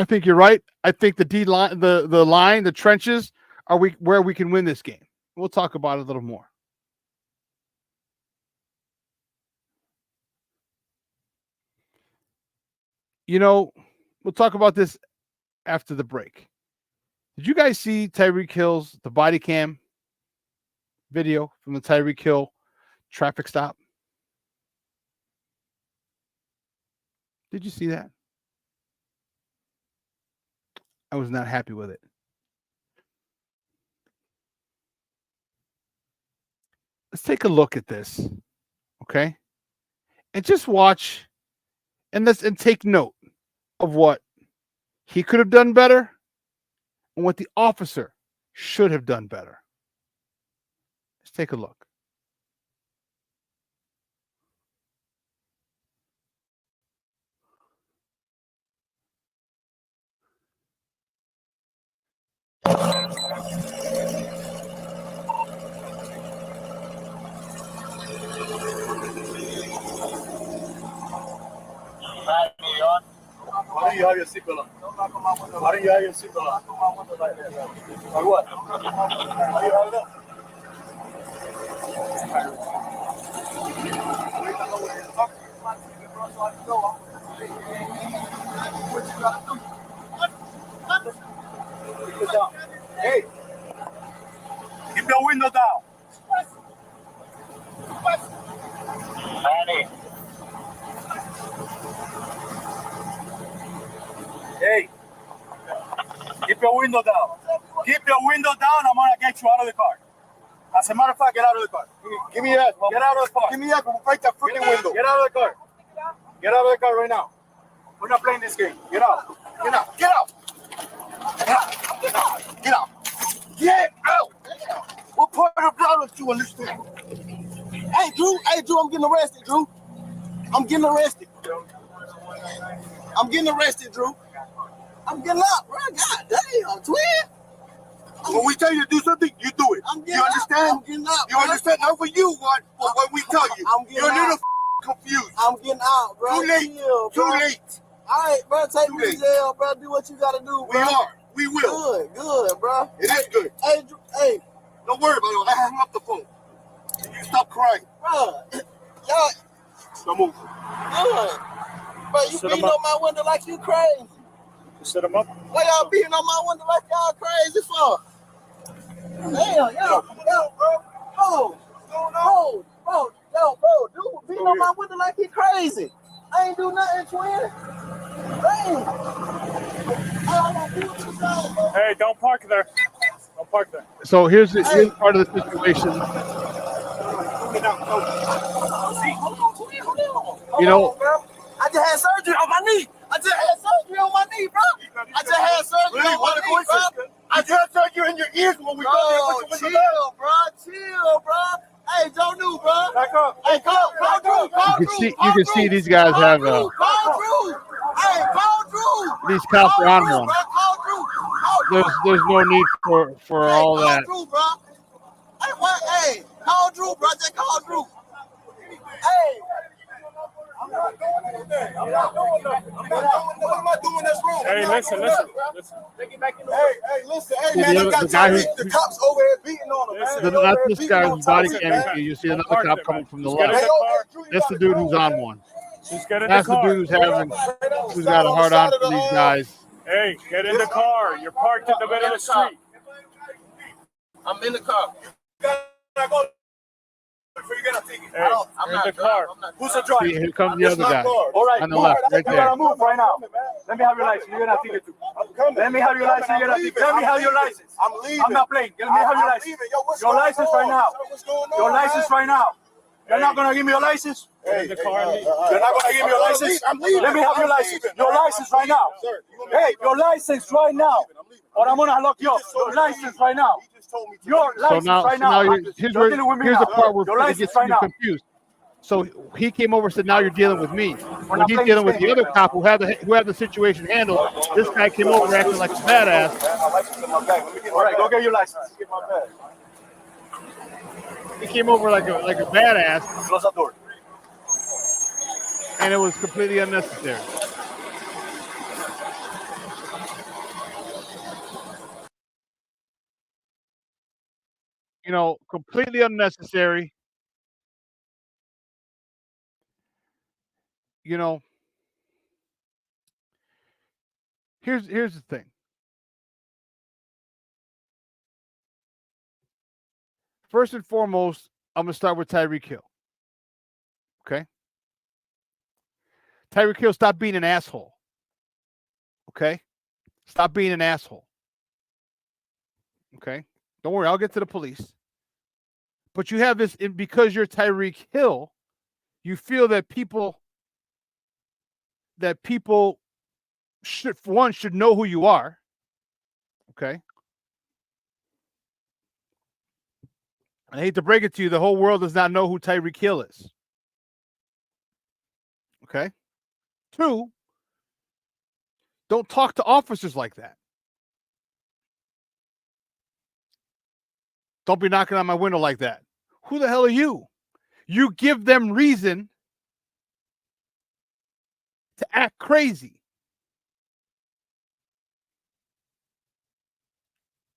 think you're right. I think the D line, the line, the trenches are where we can win this game. We'll talk about it a little more. You know, we'll talk about this after the break. Did you guys see Tyreek Hill's the body cam video from the Tyreek Hill traffic stop? Did you see that? I was not happy with it. Let's take a look at this, okay? And just watch and take note of what he could have done better and what the officer should have done better. Let's take a look. Why don't you have your seatbelt on? Why don't you have your seatbelt on? Or what? Why do you have it up? Hey, keep your window down. Hey, keep your window down. Keep your window down. I'm gonna get you out of the car. As a matter of fact, get out of the car. Give me that. Get out of the car. Give me that. Break that freaking window. Get out of the car. Get out of the car right now. We're not playing this game. Get out. Get out. Get out. Get out. Get out. Get out. Get out. What part of the you understand? Hey, Drew. Hey, Drew. I'm getting arrested, Drew. I'm getting arrested. I'm getting arrested, Drew. I'm getting up, bro. God damn, twin. When we tell you to do something, you do it. You understand? I'm getting up. You understand? Not for you, but for what we tell you. You're a little confused. I'm getting out, bro. Too late. Too late. All right, bro. Take me to jail, bro. Do what you got to do, bro. We are. We will. Good, bro. It is good. Hey, Drew. Hey. Don't worry about it. I hung up the phone. You stop crying. Bro. Y'all. Don't move. Good. Bro, you beating on my window like you crazy. Set him up. Why y'all beating on my window like y'all crazy for? Damn, yo, bro. Dude, beating on my window like he crazy. I ain't do nothing, twin. Damn. Hey, don't park there. Don't park there. So here's part of the situation. You know, I just had surgery on my knee. I just had surgery on my knee, bro. I just had surgery on my knee, bro. I just had surgery in your ears when we go there. Chill, bro. Chill, bro. Hey, Joe New, bro. Back up. Hey, call Drew. You can see these guys have Call Drew. Hey, call Drew. These cops are on one. There's no need for all that. Call Drew, bro. Hey, what? Hey, call Drew, bro. Just call Drew. Hey. I'm not doing anything. I'm not doing nothing. What am I doing this wrong? Hey, listen. Hey, listen. Hey, man, the cops over here beating on him, man. That's this guy who's body camming you. You see another cop coming from the left. That's the dude who's on one. That's the dude who's got a hard on for these guys. Hey, get in the car. You're parked in the middle of the street. I'm in the car. Before you get a ticket. Hey, I'm not in the car. Who's the driver? Here comes the other guy. All right, on the left, right there. You gotta move right now. Let me have your license. You're gonna have ticket too. Let me have your license. You're gonna have ticket. Let me have your license. I'm leaving. I'm not playing. Let me have your license. Your license right now. Your license right now. You're not gonna give me your license? You're not gonna give me your license? I'm leaving. Let me have your license. Your license right now. Hey, your license right now. Or I'm gonna lock you up. Your license right now. Your license right now. Here's the part where it gets confused. So he came over and said, "Now you're dealing with me." When he's dealing with the other cop who had the situation handled, this guy came over acting like a badass. All right, go get your license. He came over like a badass. Close the door. And it was completely unnecessary. You know, completely unnecessary. You know, here's the thing. First and foremost, I'm going to start with Tyreek Hill. Okay? Tyreek Hill, stop being an asshole. Okay? Stop being an asshole. Okay? Don't worry, I'll get to the police. But you have this, because you're Tyreek Hill, you feel that people should know who you are. Okay? I hate to break it to you, the whole world does not know who Tyreek Hill is. Okay? 2, don't talk to officers like that. Don't be knocking on my window like that. Who the hell are you? You give them reason to act crazy.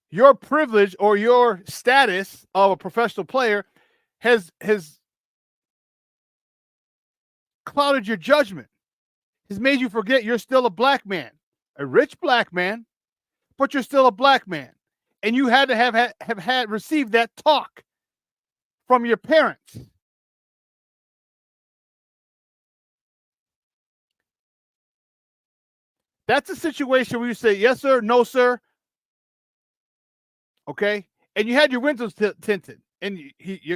Your privilege or your status of a professional player has clouded your judgment. Has made you forget you're still a black man, a rich black man, but you're still a black man. And you had to have received that talk from your parents. That's a situation where you say, yes, sir, no, sir. Okay? And you had your windows tinted. And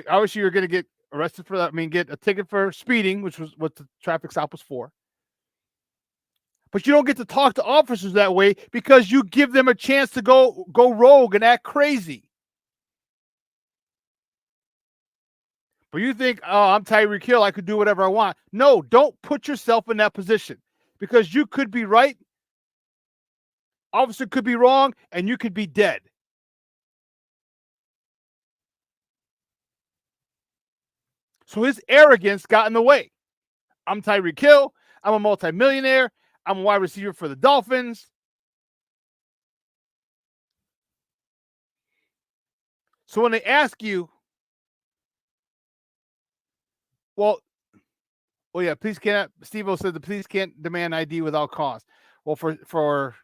obviously you're going to get arrested for that. I mean, get a ticket for speeding, which was what the traffic stop was for. But you don't get to talk to officers that way because you give them a chance to go rogue and act crazy. But you think, oh, I'm Tyreek Hill, I could do whatever I want. No, don't put yourself in that position because you could be right, officer could be wrong, and you could be dead. So his arrogance got in the way. I'm Tyreek Hill. I'm a multimillionaire. I'm a wide receiver for the Dolphins. So when they ask you, well, yeah, police can't. Steve-O said the police can't demand ID without cause. Well, for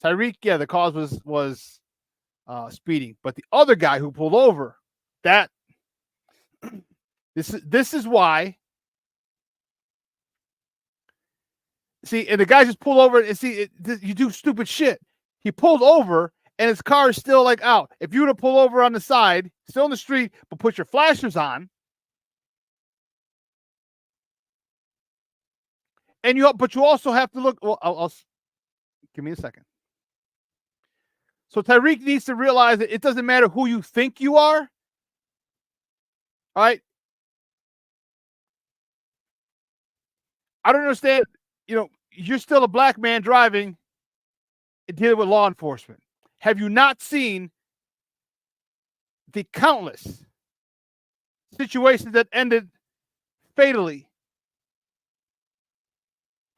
Tyreek, yeah, the cause was speeding, but the other guy who pulled over, that this is why. See, and the guy just pulled over and you do stupid shit. He pulled over and his car is still like out. If you were to pull over on the side, still in the street, but put your flashers on, but you also have to look. Well, I'll give me a second. So Tyreek needs to realize that it doesn't matter who you think you are. All right. I don't understand. You're still a black man driving and dealing with law enforcement. Have you not seen the countless situations that ended fatally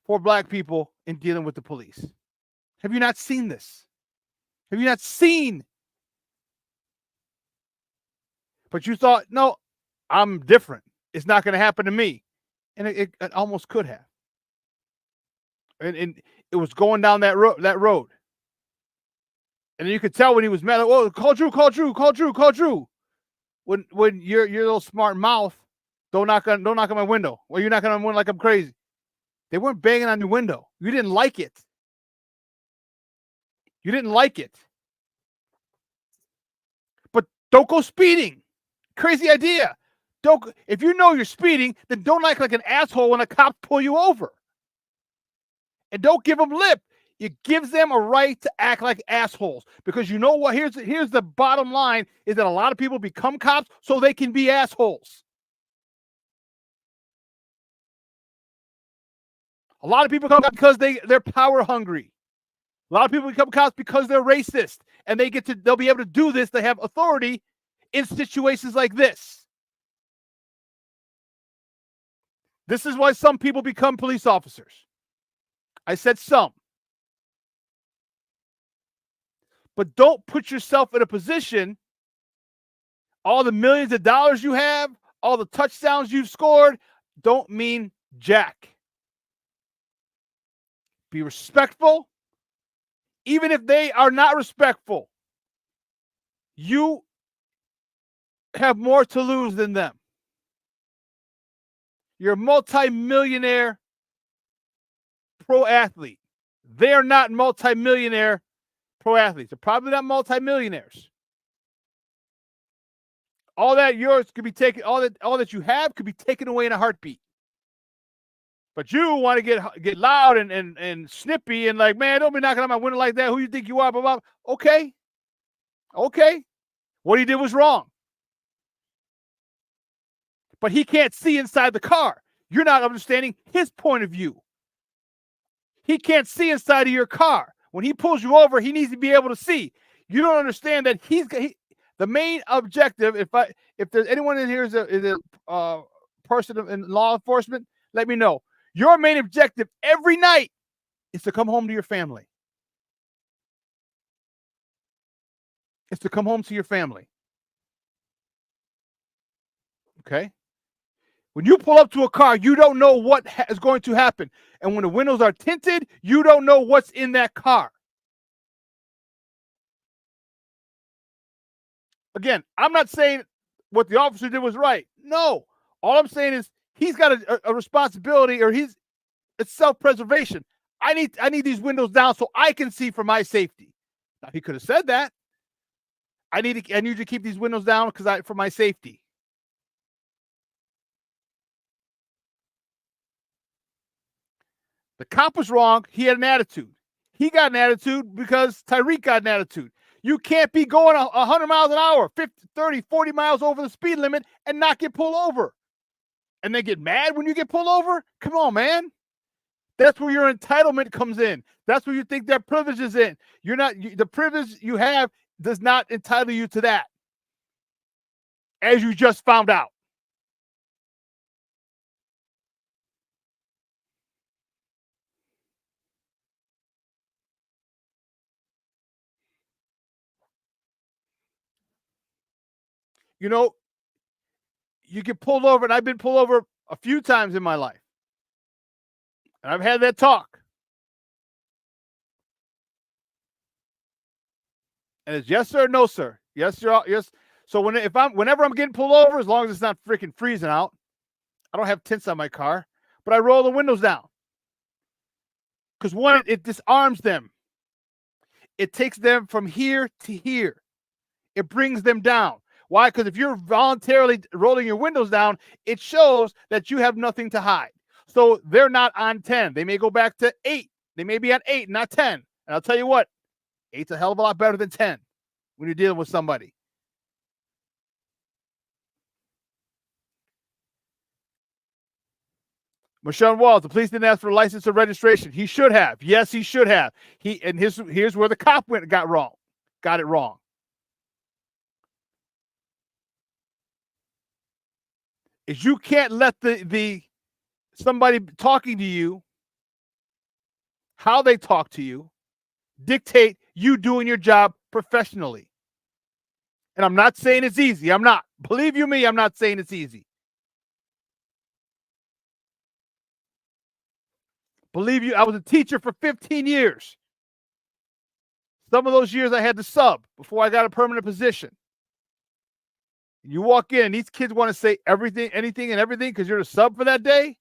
for black people in dealing with the police? Have you not seen this? Have you not seen? But you thought, no, I'm different. It's not going to happen to me. And it almost could have. And it was going down that road. And you could tell when he was mad, oh, call Drew. When your little smart mouth, don't knock on my window. Well, you're knocking on my window like I'm crazy. They weren't banging on your window. You didn't like it. But don't go speeding. Crazy idea. If you know you're speeding, then don't act like an asshole when a cop pull you over. And don't give them lip. It gives them a right to act like assholes. Because you know what? Here's the bottom line is that a lot of people become cops so they can be assholes. A lot of people become cops because they're power hungry. A lot of people become cops because they're racist. And they'll be able to do this. They have authority in situations like this. This is why some people become police officers. I said some. But don't put yourself in a position, all the millions of dollars you have, all the touchdowns you've scored, don't mean jack. Be respectful. Even if they are not respectful, you have more to lose than them. You're a multi-millionaire pro athlete. They are not multi-millionaire pro athletes. They're probably not multi-millionaires. All that yours could be taken, all that you have could be taken away in a heartbeat. But you want to get loud and snippy and like, man, don't be knocking on my window like that. Who you think you are? Blah, blah. Okay. What he did was wrong. But he can't see inside the car. You're not understanding his point of view. He can't see inside of your car. When he pulls you over, he needs to be able to see. You don't understand that the main objective. If there's anyone in here is a person in law enforcement, let me know. Your main objective every night is to come home to your family. It's to come home to your family. Okay? When you pull up to a car, you don't know what is going to happen. And when the windows are tinted, you don't know what's in that car. Again, I'm not saying what the officer did was right. No. All I'm saying is he's got a responsibility, or it's self-preservation. I need these windows down so I can see for my safety. Now, he could have said that. I need to keep these windows down for my safety. The cop was wrong. He had an attitude. He got an attitude because Tyreek got an attitude. You can't be going 100 miles an hour, 50, 30, 40 miles over the speed limit and not get pulled over. And they get mad when you get pulled over? Come on, man. That's where your entitlement comes in. That's where you think that privilege is in. The privilege you have does not entitle you to that. As you just found out. You know, you get pulled over, and I've been pulled over a few times in my life. And I've had that talk. And it's yes, sir, no, sir. Yes, sir, yes. So whenever I'm getting pulled over, as long as it's not freaking freezing out, I don't have tints on my car, but I roll the windows down. Because one, it disarms them. It takes them from here to here. It brings them down. Why? Because if you're voluntarily rolling your windows down, it shows that you have nothing to hide. So they're not on 10. They may go back to 8. They may be on 8, not 10. And I'll tell you what, 8's a hell of a lot better than 10 when you're dealing with somebody. Marshawn Walls, the police didn't ask for license or registration. He should have. Yes, he should have. Here's where the cop got it wrong. Is you can't let somebody talking to you, how they talk to you, dictate you doing your job professionally. And I'm not saying it's easy. I'm not. Believe you me, I'm not saying it's easy. Believe you, I was a teacher for 15 years. Some of those years I had to sub before I got a permanent position. You walk in and these kids want to say everything, anything, and everything because you're a sub for that day.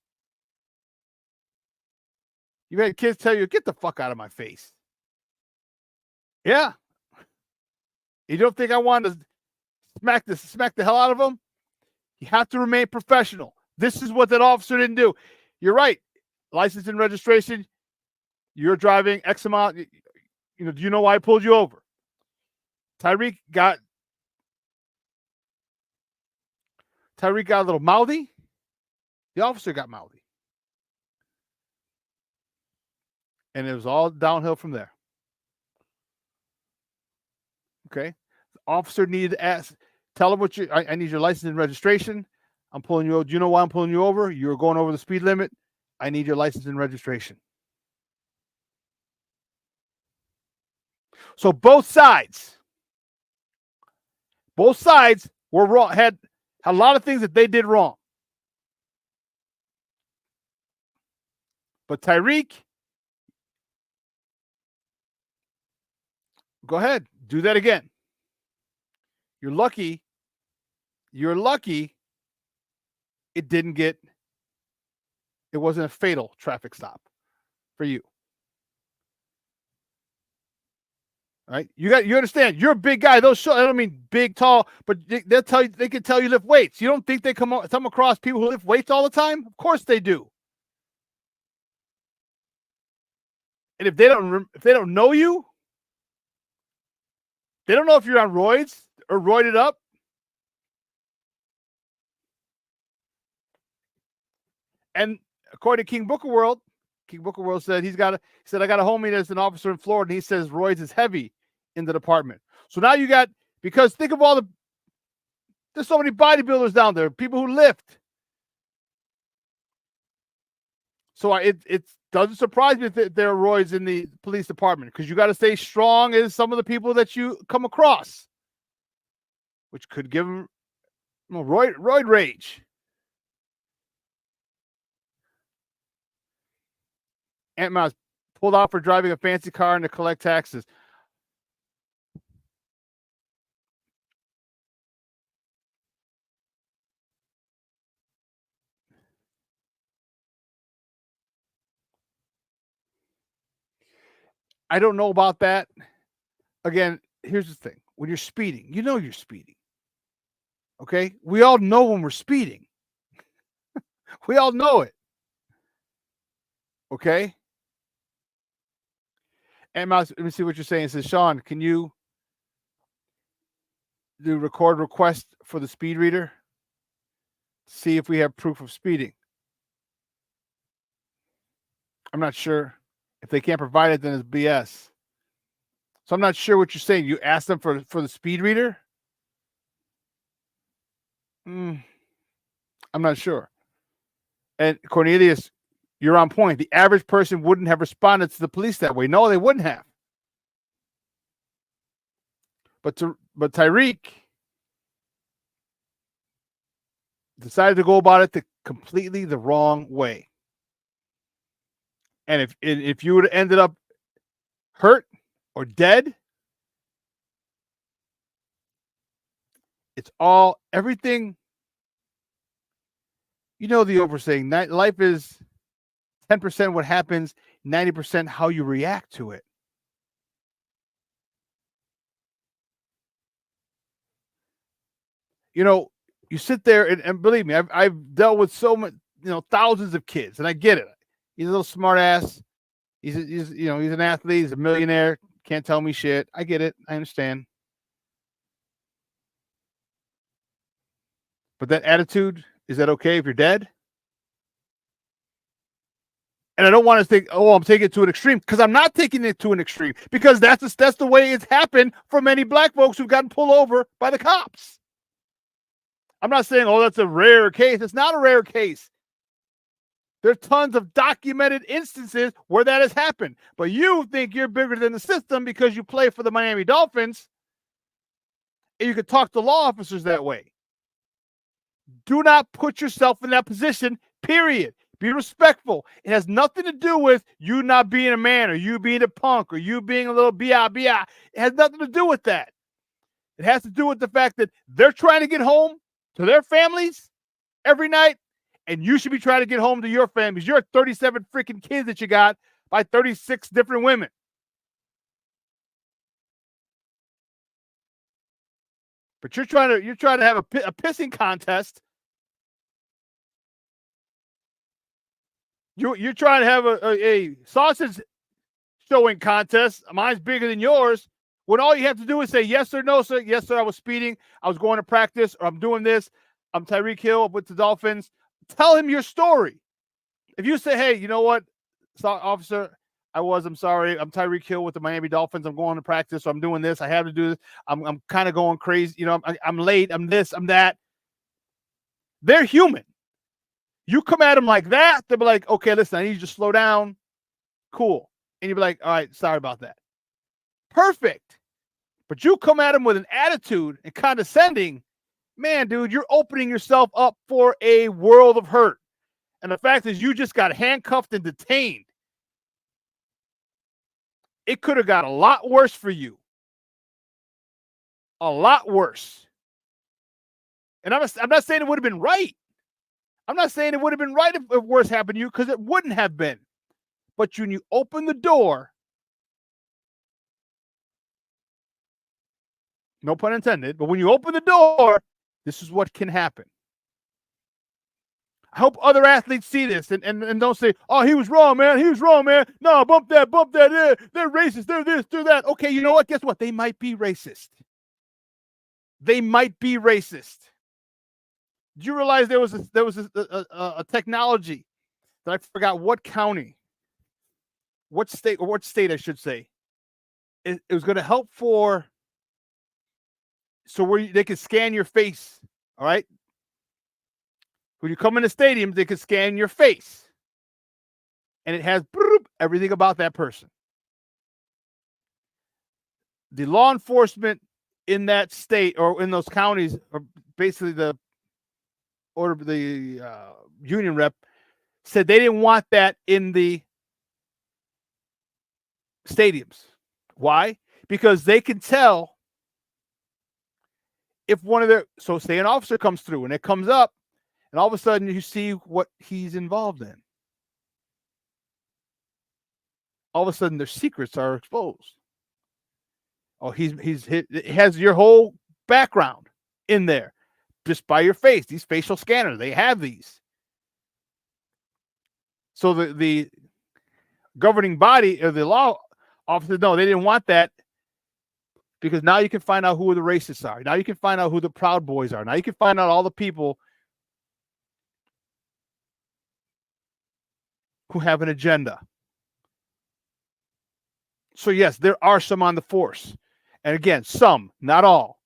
You've had kids tell you, get the fuck out of my face. Yeah. You don't think I wanted to smack the hell out of them? You have to remain professional. This is what that officer didn't do. You're right. License and registration. You're driving X amount. Do you know why I pulled you over? Tyreek got a little mouthy. The officer got mouthy. And it was all downhill from there. Okay? The officer needed to ask, tell him I need your license and registration. I'm pulling you over. Do you know why I'm pulling you over? You're going over the speed limit. I need your license and registration. So both sides were wrong, had a lot of things that they did wrong. But Tyreek, go ahead, do that again. You're lucky it wasn't a fatal traffic stop for you. All right? You understand, you're a big guy. I don't mean big, tall, but they can tell you lift weights. You don't think they come across people who lift weights all the time? Of course they do. And if they don't know you, they don't know if you're on roids or roided up. And according to King Booker World said I got a homie that's an officer in Florida, and he says roids is heavy in the department. So now because think of there's so many bodybuilders down there, people who lift. So it doesn't surprise me that there are roids in the police department, because you got to stay strong as some of the people that you come across, which could give them roid rage. Aunt Mouse pulled out for driving a fancy car and to collect taxes. I don't know about that. Again, here's the thing. When you're speeding, you're speeding. Okay? We all know when we're speeding. We all know it. Okay? And Mouse, let me see what you're saying. It says, Shawn, can you do record request for the speed reader? See if we have proof of speeding. I'm not sure. If they can't provide it, then it's BS. So I'm not sure what you're saying. You asked them for the speed reader? I'm not sure. And Cornelius, you're on point. The average person wouldn't have responded to the police that way. No, they wouldn't have. But Tyreek decided to go about it completely the wrong way. And if you would have ended up hurt or dead, it's everything. The old saying, life is 10% what happens, 90% how you react to it. You sit there and believe me, I've dealt with so much, thousands of kids, and I get it. He's a little smart ass. He's an athlete. He's a millionaire. Can't tell me shit. I get it. I understand. But that attitude, is that okay if you're dead? And I don't want to think, I'm taking it to an extreme, because I'm not taking it to an extreme, because that's the way it's happened for many black folks who've gotten pulled over by the cops. I'm not saying, that's a rare case. It's not a rare case. There's tons of documented instances where that has happened. But you think you're bigger than the system because you play for the Miami Dolphins, and you can talk to law officers that way. Do not put yourself in that position, period. Be respectful. It has nothing to do with you not being a man, or you being a punk, or you being a little bia. It has nothing to do with that. It has to do with the fact that they're trying to get home to their families every night, and you should be trying to get home to your families. You're 37 freaking kids that you got by 36 different women. But you're trying to have a pissing contest You're trying to have a sausage showing contest. Mine's bigger than yours. When all you have to do is say yes or no, sir. Yes, sir, I was speeding. I was going to practice, or I'm doing this. I'm Tyreek Hill with the Dolphins. Tell him your story. If you say, hey, you know what, officer, I'm sorry. I'm Tyreek Hill with the Miami Dolphins. I'm going to practice, so I'm doing this. I have to do this. I'm kind of going crazy. You know, I'm late. I'm this, I'm that. They're human. You come at them like that, they'll be like, okay, listen, I need you to slow down. Cool. And you'll be like, all right, sorry about that. Perfect. But you come at them with an attitude and condescending, man, dude, you're opening yourself up for a world of hurt. And the fact is you just got handcuffed and detained. It could have got a lot worse for you. A lot worse. And I'm not saying it would have been right. I'm not saying it would have been right if worse happened to you, because it wouldn't have been. But when you open the door, no pun intended, but when you open the door, this is what can happen. I hope other athletes see this and don't say, oh, he was wrong, man. He was wrong, man. No, bump that. They're racist. They're this, they're that. Okay, you know what? Guess what? They might be racist. They might be racist. Did you realize there was a technology that I forgot what county, what state I should say. It was going to help for, so where they could scan your face, all right? When you come in the stadium, they could scan your face. And it has everything about that person. The law enforcement in that state or in those counties, or basically the union rep, said they didn't want that in the stadiums. Why? Because they can tell if one of their, so say an officer comes through and it comes up, and all of a sudden you see what he's involved in. All of a sudden their secrets are exposed. Oh, it has your whole background in there just by your face. These facial scanners, they have these. So the governing body or the law officer, no, they didn't want that, because now you can find out who the racists are. Now you can find out who the Proud Boys are. Now you can find out all the people who have an agenda. So yes, there are some on the force. And again, some, not all.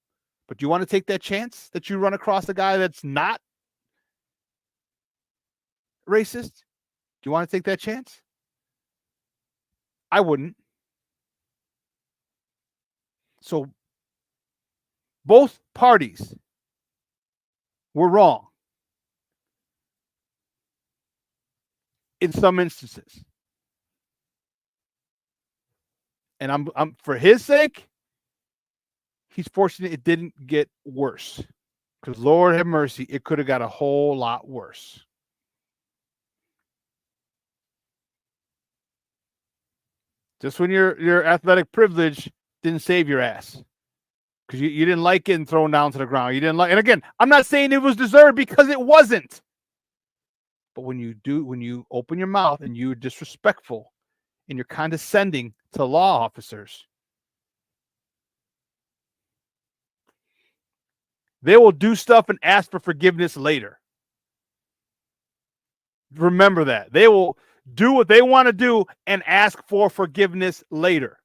But do you want to take that chance that you run across a guy that's not racist? Do you want to take that chance? I wouldn't. So both parties were wrong in some instances. And I'm for his sake, he's fortunate it didn't get worse. Because Lord have mercy, it could have got a whole lot worse. Just when your athletic privilege didn't save your ass. Because you didn't like getting thrown down to the ground. You didn't like, and again, I'm not saying it was deserved, because it wasn't. But when you open your mouth and you're disrespectful and you're condescending to law officers, they will do stuff and ask for forgiveness later. Remember that. They will do what they want to do and ask for forgiveness later.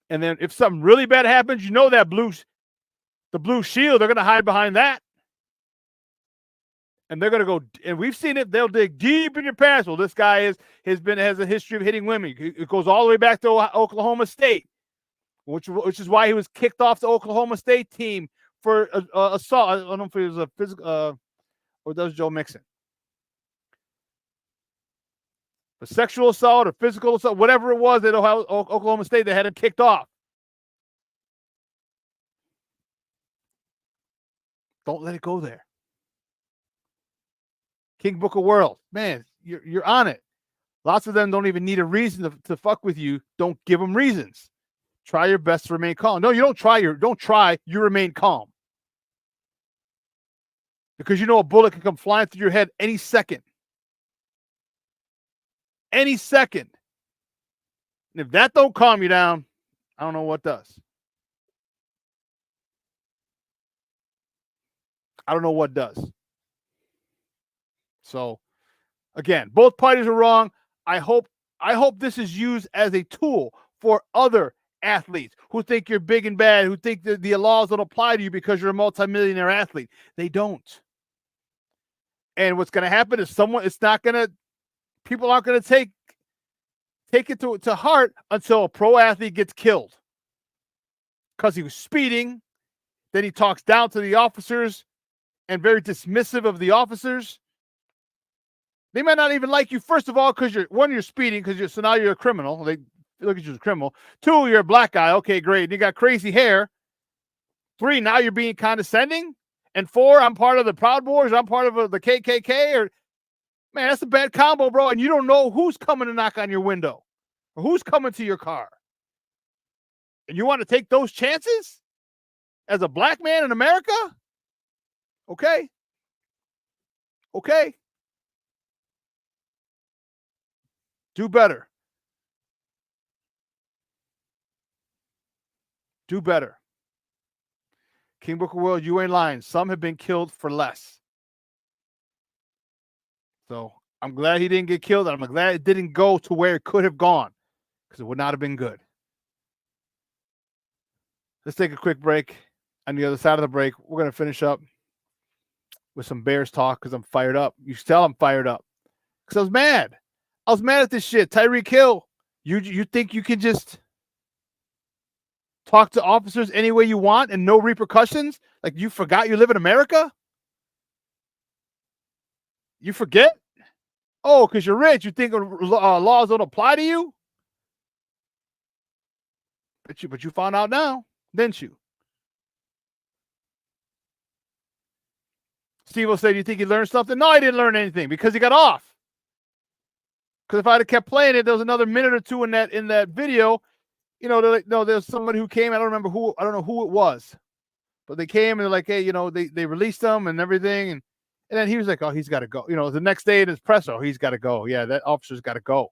And then if something really bad happens, you know that the blue shield, they're going to hide behind that. And they're going to go, and we've seen it, they'll dig deep in your past. Well, this guy has a history of hitting women. It goes all the way back to Oklahoma State, which is why he was kicked off the Oklahoma State team for assault. I don't know if it was a physical, or that was Joe Mixon. But sexual assault or physical assault, whatever it was at Oklahoma State, they had him kicked off. Don't let it go there. King Book of World, man, you're on it. Lots of them don't even need a reason to fuck with you. Don't give them reasons. Try your best to remain calm. No, you don't try. You remain calm. Because you know a bullet can come flying through your head any second. any second. And if that don't calm you down, I don't know what does. I don't know what does. So, again, both parties are wrong. I hope this is used as a tool for other athletes who think you're big and bad, who think that the laws don't apply to you because you're a multimillionaire athlete. They don't. And what's going to happen is people aren't going to take it to heart until a pro athlete gets killed because he was speeding. Then he talks down to the officers and very dismissive of the officers. They might not even like you, first of all, because you're speeding, so now you're a criminal. They look at you as a criminal. 2, you're a black guy. Okay, great. And you got crazy hair. 3, now you're being condescending. And 4, I'm part of the Proud Boys. I'm part of the KKK. Man, that's a bad combo, bro. And you don't know who's coming to knock on your window or who's coming to your car. And you want to take those chances as a black man in America? Okay. Do better. Do better. King Booker World, you ain't lying. Some have been killed for less. So I'm glad he didn't get killed. And I'm glad it didn't go to where it could have gone because it would not have been good. Let's take a quick break. On the other side of the break, we're going to finish up with some Bears talk because I'm fired up. You can tell I'm fired up because I was mad. I was mad at this shit. Tyreek Hill, you think you can just talk to officers any way you want and no repercussions? Like you forgot you live in America? You forget? Oh, because you're rich. You think laws don't apply to you? But you found out now, didn't you? Steve will say, do you think he learned something? No, I didn't learn anything because he got off. Because if I'd have kept playing it, there was another minute or two in that video. You know, they're like, no, there's somebody who came. I don't know who it was. But they came and they're like, hey, they released him and everything. And then he was like, oh, he's got to go. The next day in his presser, he's got to go. Yeah, that officer's got to go.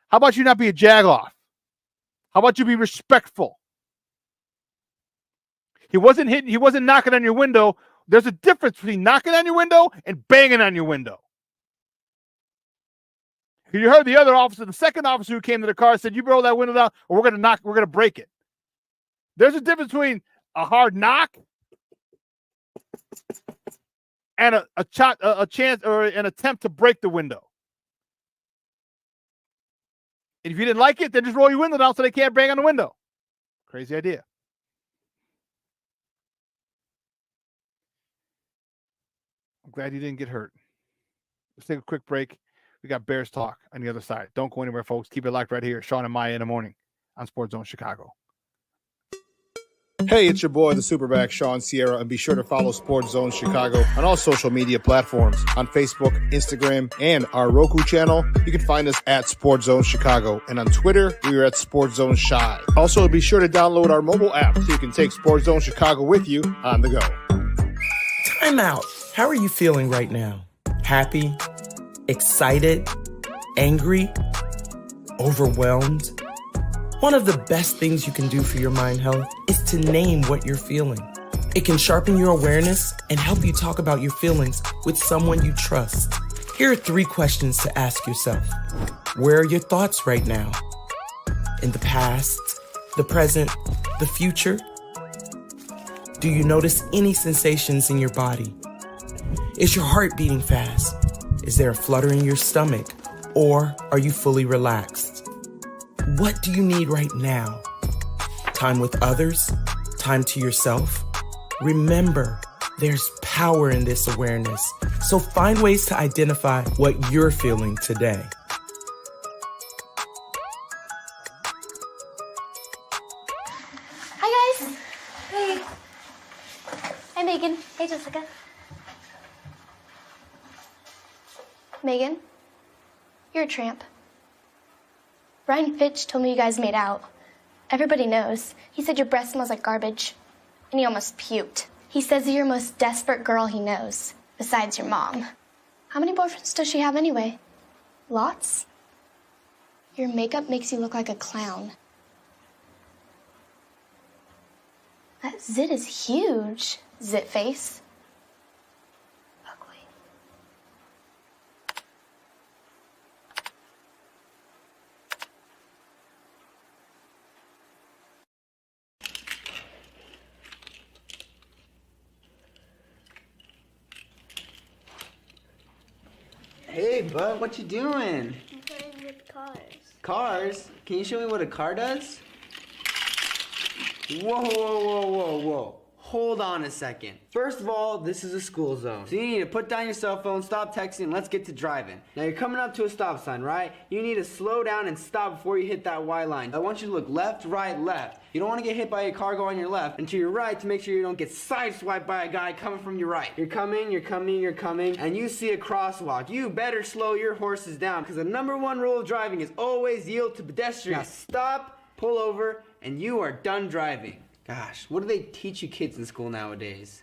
How about you not be a jagoff? How about you be respectful? He wasn't hitting. He wasn't knocking on your window. There's a difference between knocking on your window and banging on your window. You heard the other officer, the second officer who came to the car said, you roll that window down or we're going to break it. There's a difference between a hard knock and a chance or an attempt to break the window. And if you didn't like it, then just roll your window down so they can't bang on the window. Crazy idea. I'm glad you didn't get hurt. Let's take a quick break. We got Bears talk on the other side. Don't go anywhere, folks. Keep it locked right here. Shawn and Maya in the morning on Sports Zone Chicago. Hey, it's your boy, the SuperBack, Shawn Sierra, and be sure to follow Sports Zone Chicago on all social media platforms on Facebook, Instagram, and our Roku channel. You can find us at Sports Zone Chicago, and on Twitter, we are at Sports Zone Shy. Also, be sure to download our mobile app so you can take Sports Zone Chicago with you on the go. Time out. How are you feeling right now? Happy? Excited? Angry? Overwhelmed? One of the best things you can do for your mind health is to name what you're feeling. It can sharpen your awareness and help you talk about your feelings with someone you trust. Here are 3 questions to ask yourself. Where are your thoughts right now? In the past, the present, the future? Do you notice any sensations in your body? Is your heart beating fast? Is there a flutter in your stomach? Or are you fully relaxed? What do you need right now? Time with others? Time to yourself? Remember, there's power in this awareness. So find ways to identify what you're feeling today. Hi, guys. Hey. Hi, Megan. Hey, Jessica. Megan, you're a tramp. Ryan Fitch told me you guys made out. Everybody knows. He said your breath smells like garbage. And he almost puked. He says you're the most desperate girl he knows, besides your mom. How many boyfriends does she have anyway? Lots? Your makeup makes you look like a clown. That zit is huge, zit face. Ugly. Hey, bud, what you doing? I'm playing with cars. Cars? Can you show me what a car does? Whoa, whoa, whoa, whoa, whoa. Hold on a second. First of all, this is a school zone. So you need to put down your cell phone, stop texting, and let's get to driving. Now you're coming up to a stop sign, right? You need to slow down and stop before you hit that Y line. I want you to look left, right, left. You don't want to get hit by a car going on your left and to your right to make sure you don't get sideswiped by a guy coming from your right. You're coming, and you see a crosswalk. You better slow your horses down because the #1 rule of driving is always yield to pedestrians. Now stop, pull over, and you are done driving. Gosh, what do they teach you kids in school nowadays?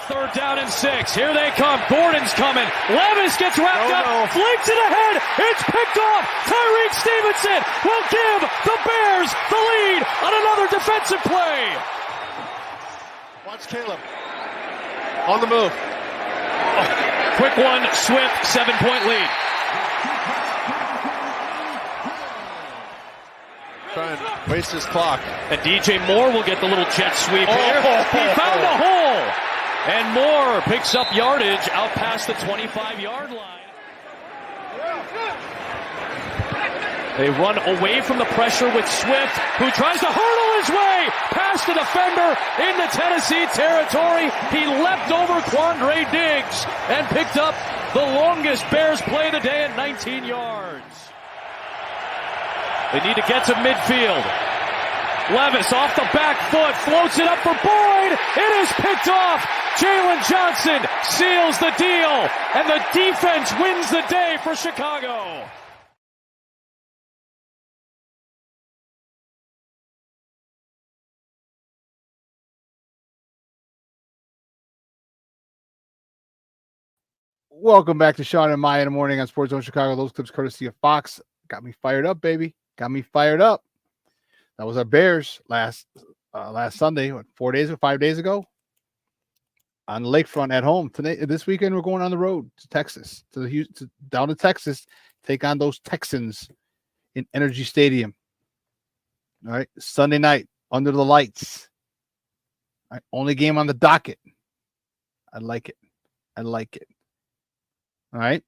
Third down and 6. Here they come. Gordon's coming. Levis gets wrapped up. Flakes it ahead. It's picked off. Tyreek Stevenson will give the Bears the lead on another defensive play. Watch Caleb. On the move. Oh, quick one. Swift. 7-point lead. Trying to waste his clock. And DJ Moore will get the little jet sweep here. He found a hole. And Moore picks up yardage out past the 25-yard line. They run away from the pressure with Swift, who tries to hurdle his way past the defender into Tennessee territory. He leapt over Quandre Diggs and picked up the longest Bears play of the day at 19 yards. They need to get to midfield. Levis off the back foot, floats it up for Boyd. It is picked off. Jalen Johnson seals the deal, and the defense wins the day for Chicago. Welcome back to Shawn and Maya in the morning on Sports Zone Chicago. Those clips courtesy of Fox. Got me fired up, baby. Got me fired up. That was our Bears last Sunday, 5 days ago, on the lakefront at home. This weekend, we're going on the road to Texas, down to Texas, take on those Texans in Energy Stadium. All right, Sunday night under the lights. All right, only game on the docket. I like it. All right,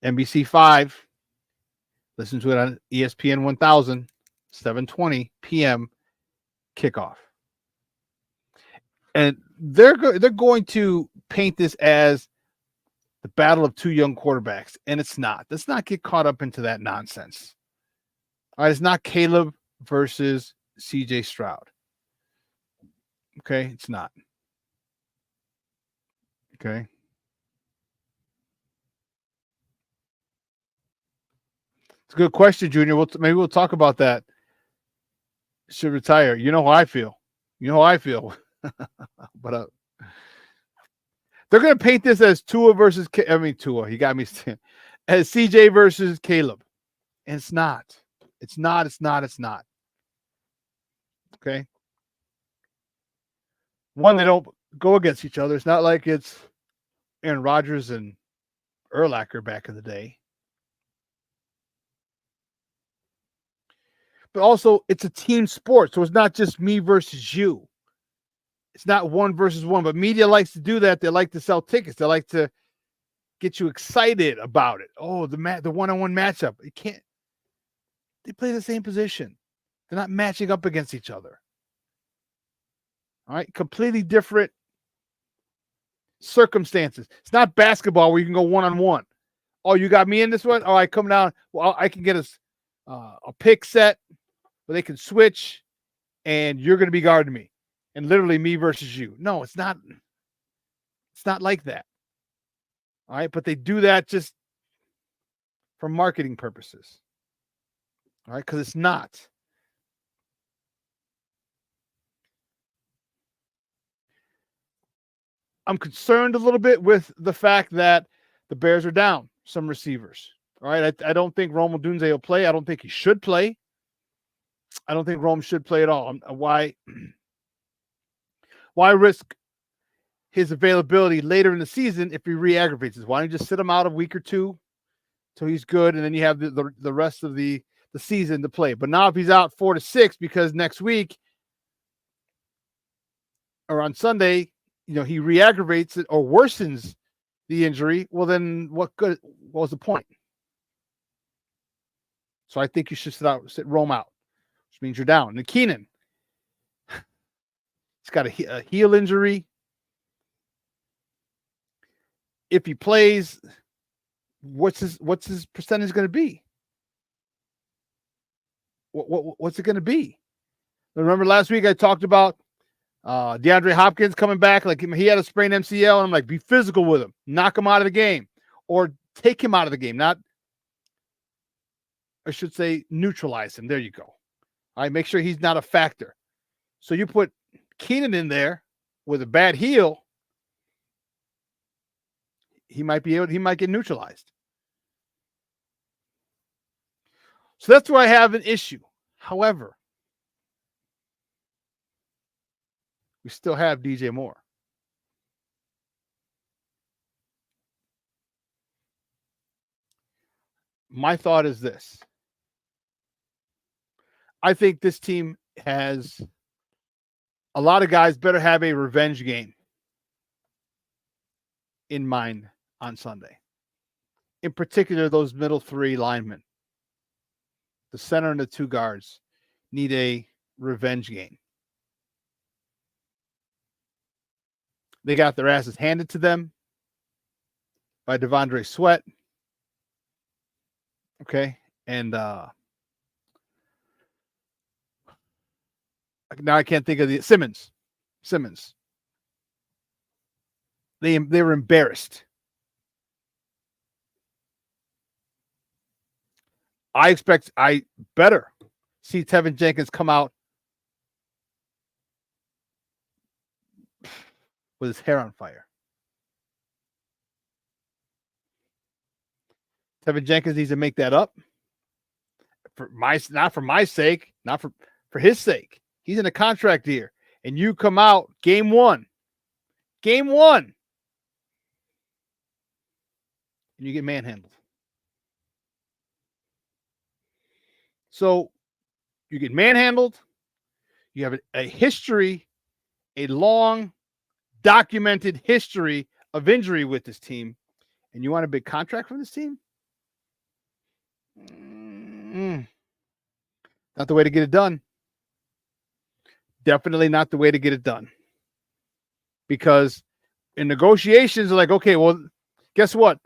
NBC 5. Listen to it on ESPN 1000. 7:20 p.m. kickoff. And they're going to paint this as the battle of two young quarterbacks, and it's not. Let's not get caught up into that nonsense. All right, it's not Caleb versus CJ Stroud. Okay, it's not. Okay. It's a good question, Junior. Maybe we'll talk about that. Should retire. You know how I feel. But they're going to paint this as Tua versus Tua. He got me as CJ versus Caleb. And it's not. It's not. Okay. One, they don't go against each other. It's not like it's Aaron Rodgers and Urlacher back in the day. But also, it's a team sport, so it's not just me versus you. It's not one versus one, but media likes to do that. They like to sell tickets. They like to get you excited about it. Oh, the one-on-one matchup. You can't. They play the same position. They're not matching up against each other. All right, completely different circumstances. It's not basketball where you can go one-on-one. Oh, you got me in this one? All right, come down. Well, I can get a pick set where they can switch, and you're going to be guarding me. and literally me versus you. No, it's not. It's not like that. All right, but they do that just for marketing purposes. All right, because it's not. I'm concerned a little bit with the fact that the Bears are down some receivers. All right, I don't think Rome Odunze will play. I don't think he should play. I don't think Rome should play at all. Why risk his availability later in the season if he re-aggravates it? Why don't you just sit him out a week or two till he's good, and then you have the rest of the season to play? But now if he's out 4 to 6 because next week or on Sunday, he re-aggravates it or worsens the injury, well, then what was the point? So I think you should sit Rome out, which means you're down. And Keenan, he's got a heel injury. If he plays, what's his percentage going to be? What's it going to be? Remember last week I talked about DeAndre Hopkins coming back, like he had a sprained MCL, and I'm like, be physical with him, knock him out of the game, or take him out of the game. I should say neutralize him. There you go. All right, make sure he's not a factor. So you put Keenan in there with a bad heel, he might get neutralized. So that's where I have an issue. However, we still have DJ Moore. My thought is this. I think this team has a lot of guys better have a revenge game in mind on Sunday. In particular, those middle three linemen, the center and the two guards, need a revenge game. They got their asses handed to them by Devondre Sweat. Okay. And now I can't think of the Simmons. They were embarrassed. I better see Tevinjenkins come out with his hair on fire. Tevinjenkins needs to make that up. Not for my sake, not for his sake. He's in a contract year. And you come out game one. And you get manhandled. So you get manhandled. You have a history, a long documented history of injury with this team. And you want a big contract from this team? Not the way to get it done. Definitely not the way to get it done. Because in negotiations, they're like, okay, well, guess what?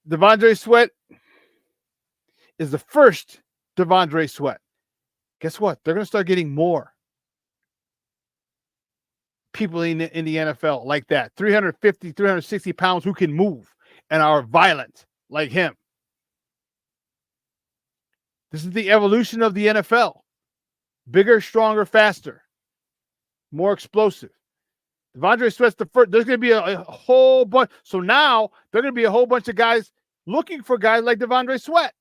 Devondre Sweat is the first Devondre Sweat. Guess what? They're going to start getting more people in the NFL like that. 350, 360 pounds who can move and are violent like him. This is the evolution of the NFL. Bigger, stronger, faster. More explosive. Devondre Sweat's the first. There's going to be a whole bunch. So now there are going to be a whole bunch of guys looking for guys like Devondre Sweat.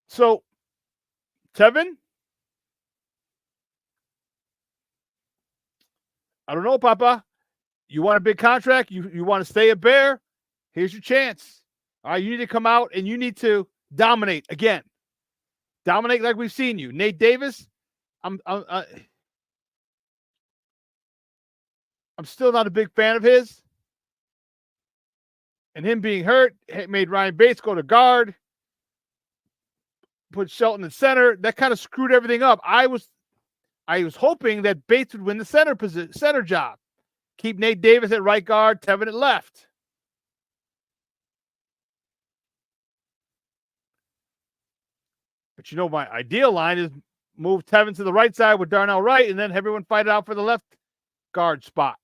So, Tevin, I don't know, Papa. You want a big contract? You want to stay a Bear? Here's your chance. All right, you need to come out and you need to dominate again. Dominate like we've seen you. Nate Davis, I'm still not a big fan of his. And him being hurt made Ryan Bates go to guard. Put Shelton in center. That kind of screwed everything up. I was hoping that Bates would win the center job. Keep Nate Davis at right guard, Tevin at left. But my ideal line is move Tevin to the right side with Darnell right, and then everyone fight it out for the left guard spot.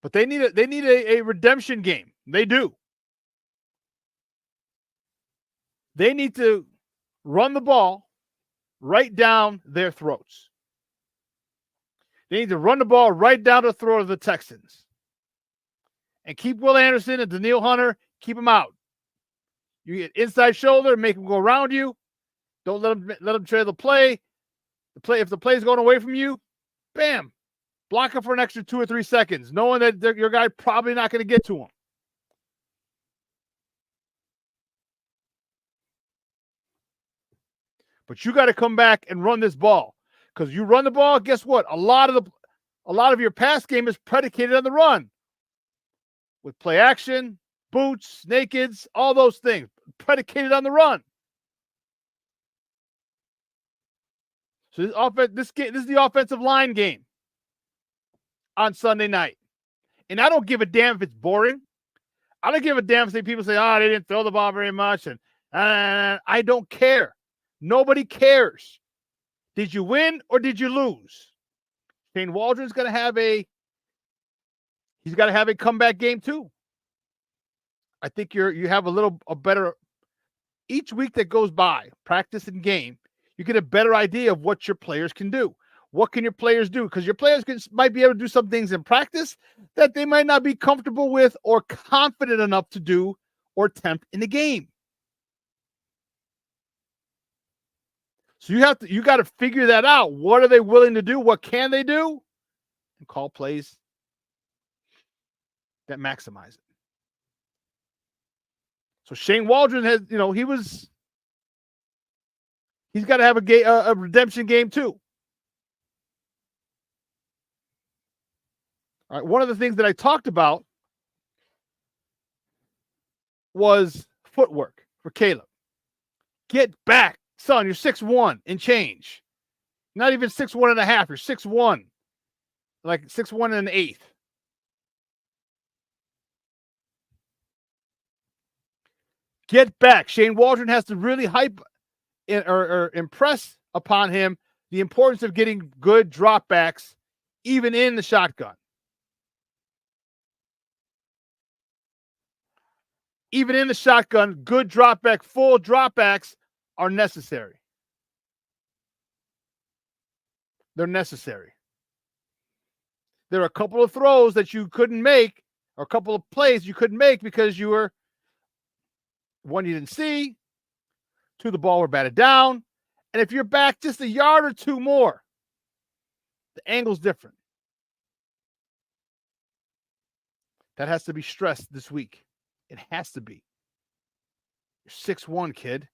But they need a redemption game. They do. They need to run the ball right down their throats. They need to run the ball right down the throat of the Texans. And keep Will Anderson and Daniil Hunter, keep them out. You get inside shoulder, make them go around you. Don't let them trail the play. If the play is going away from you, bam, block it for an extra 2 or 3 seconds, knowing that your guy probably not going to get to him. But you got to come back and run this ball, because you run the ball. Guess what? A lot of your pass game is predicated on the run, with play action, boots, nakeds, all those things predicated on the run. So this is the offensive line game on Sunday night, and I don't give a damn if it's boring. I don't give a damn if people say, they didn't throw the ball very much, and I don't care. Nobody cares. Did you win or did you lose? Shane Waldron's going to have a comeback game too. I think you have a better each week that goes by, practice and game, you get a better idea of what your players can do. What can your players do? Because your players might be able to do some things in practice that they might not be comfortable with or confident enough to do or attempt in the game. So you got to figure that out. What are they willing to do? What can they do? And call plays that maximize it. So Shane Waldron has, he's got to have a redemption game too. All right, one of the things that I talked about was footwork for Caleb. Get back, son. You're 6'1" and change. Not even 6'1 and a half. You're 6'1", like 6'1 and an eighth. Get back. Shane Waldron has to really hype or impress upon him the importance of getting good dropbacks, even in the shotgun. Even in the shotgun, good dropback, full dropbacks are necessary. They're necessary. There are a couple of throws that you couldn't make, or a couple of plays you couldn't make because you were, one, you didn't see, two, the ball were batted down, and if you're back just a yard or two more, the angle's different. That has to be stressed this week. It has to be. You're 6'1", kid.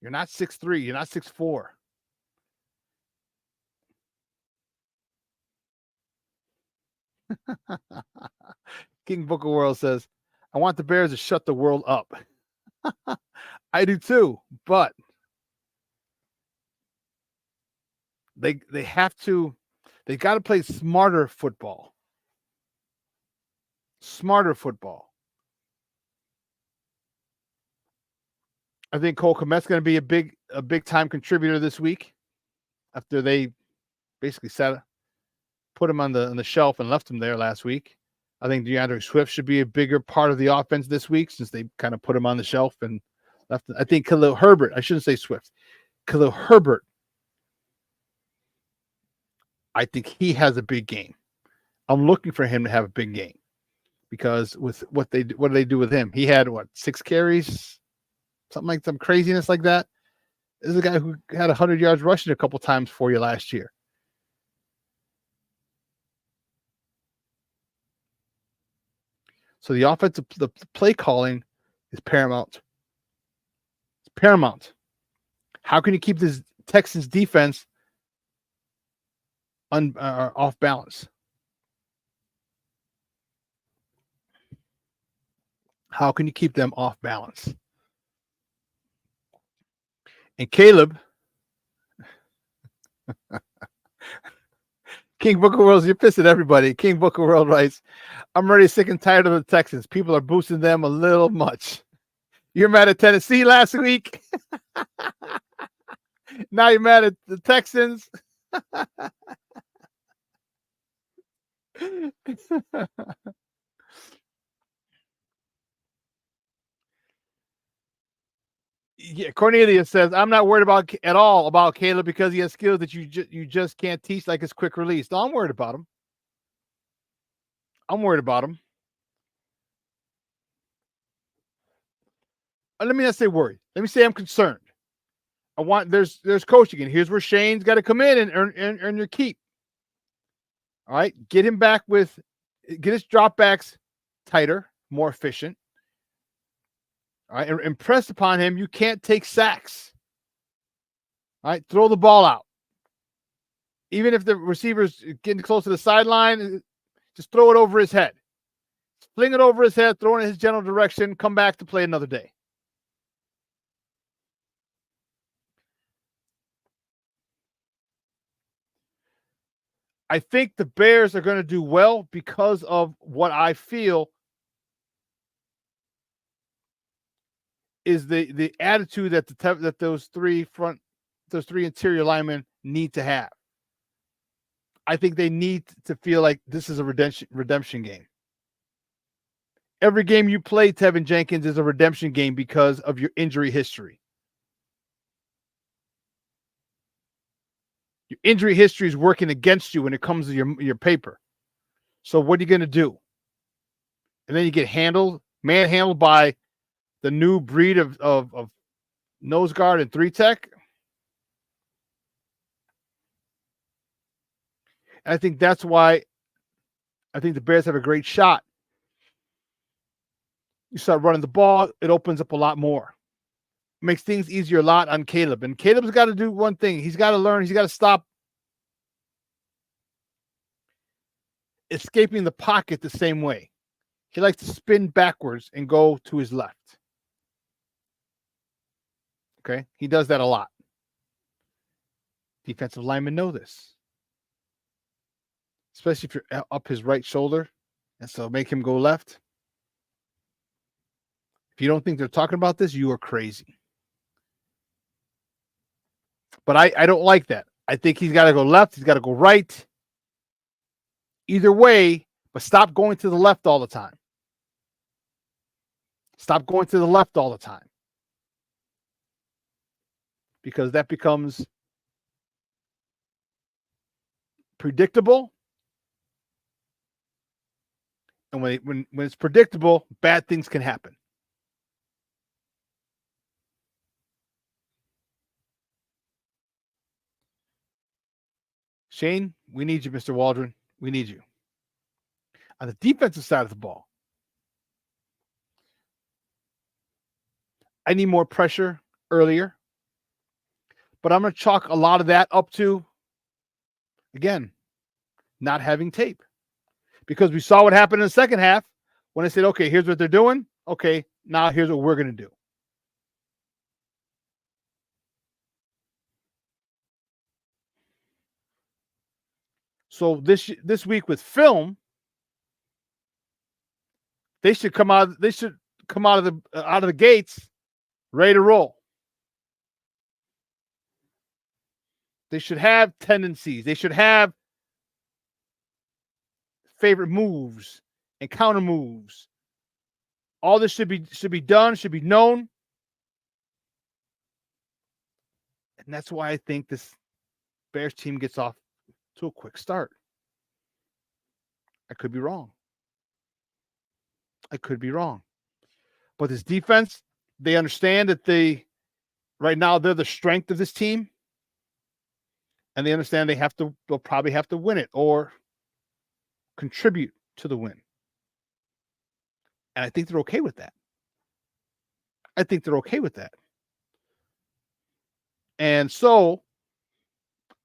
You're not 6'3". You're not 6'4". King Book of World says, I want the Bears to shut the world up. I do too, but they have to, they got to play smarter football. Smarter football. I think Cole Kmet's going to be a big time contributor this week after they basically put him on the shelf and left him there last week. I think DeAndre Swift should be a bigger part of the offense this week since they kind of put him on the shelf and left. I think Khalil Herbert, I shouldn't say Swift, Khalil Herbert, I think he has a big game. I'm looking for him to have a big game because with what do they do with him? He had 6 carries, something like some craziness like that. This is a guy who had 100 yards rushing a couple times for you last year. So the offensive, the play calling is paramount. It's paramount. How can you keep this Texans defense off balance? How can you keep them off balance? And Caleb King Booker World, you're pissing everybody. King Booker World writes, I'm already sick and tired of the Texans. People are boosting them a little much. You're mad at Tennessee last week. Now you're mad at the Texans. Yeah, Cornelia says, I'm not worried about at all about Caleb because he has skills that you just can't teach, like his quick release. No, I'm worried about him. I'm worried about him. Let me not say worried. Let me say I'm concerned. There's coaching, and here's where Shane's got to come in and earn your keep. All right, get his dropbacks tighter, more efficient. All right, and impress upon him you can't take sacks. All right, throw the ball out. Even if the receiver's getting close to the sideline, just throw it over his head. Fling it over his head, throw it in his general direction, come back to play another day. I think the Bears are going to do well because of what I feel is the attitude that those three interior linemen need to have. I think they need to feel like this is a redemption game. Every game you play, Tevin Jenkins, is a redemption game because of your injury history. Your injury history is working against you when it comes to your paper. So what are you going to do? And then you get manhandled by the new breed of nose guard and 3-tech. And I think that's why I think the Bears have a great shot. You start running the ball, it opens up a lot more. Makes things easier a lot on Caleb. And Caleb's got to do one thing. He's got to learn. He's got to stop escaping the pocket the same way. He likes to spin backwards and go to his left. Okay? He does that a lot. Defensive linemen know this. Especially if you're up his right shoulder. And so make him go left. If you don't think they're talking about this, you are crazy. But I don't like that. I think he's got to go left. He's got to go right. Either way, but stop going to the left all the time. Stop going to the left all the time. Because that becomes predictable. And when it's predictable, bad things can happen. Shane, we need you, Mr. Waldron. We need you. On the defensive side of the ball, I need more pressure earlier. But I'm going to chalk a lot of that up to, again, not having tape. Because we saw what happened in the second half when I said, okay, here's what they're doing. Okay, now here's what we're going to do. So this week with film, they should come out of the gates ready to roll. They should have tendencies. They should have favorite moves and counter moves. All this should be done, should be known. And that's why I think this Bears team gets off to a quick start. I could be wrong. But this defense, they understand that right now they're the strength of this team. And they understand they'll probably have to win it or contribute to the win. And I think they're okay with that. And so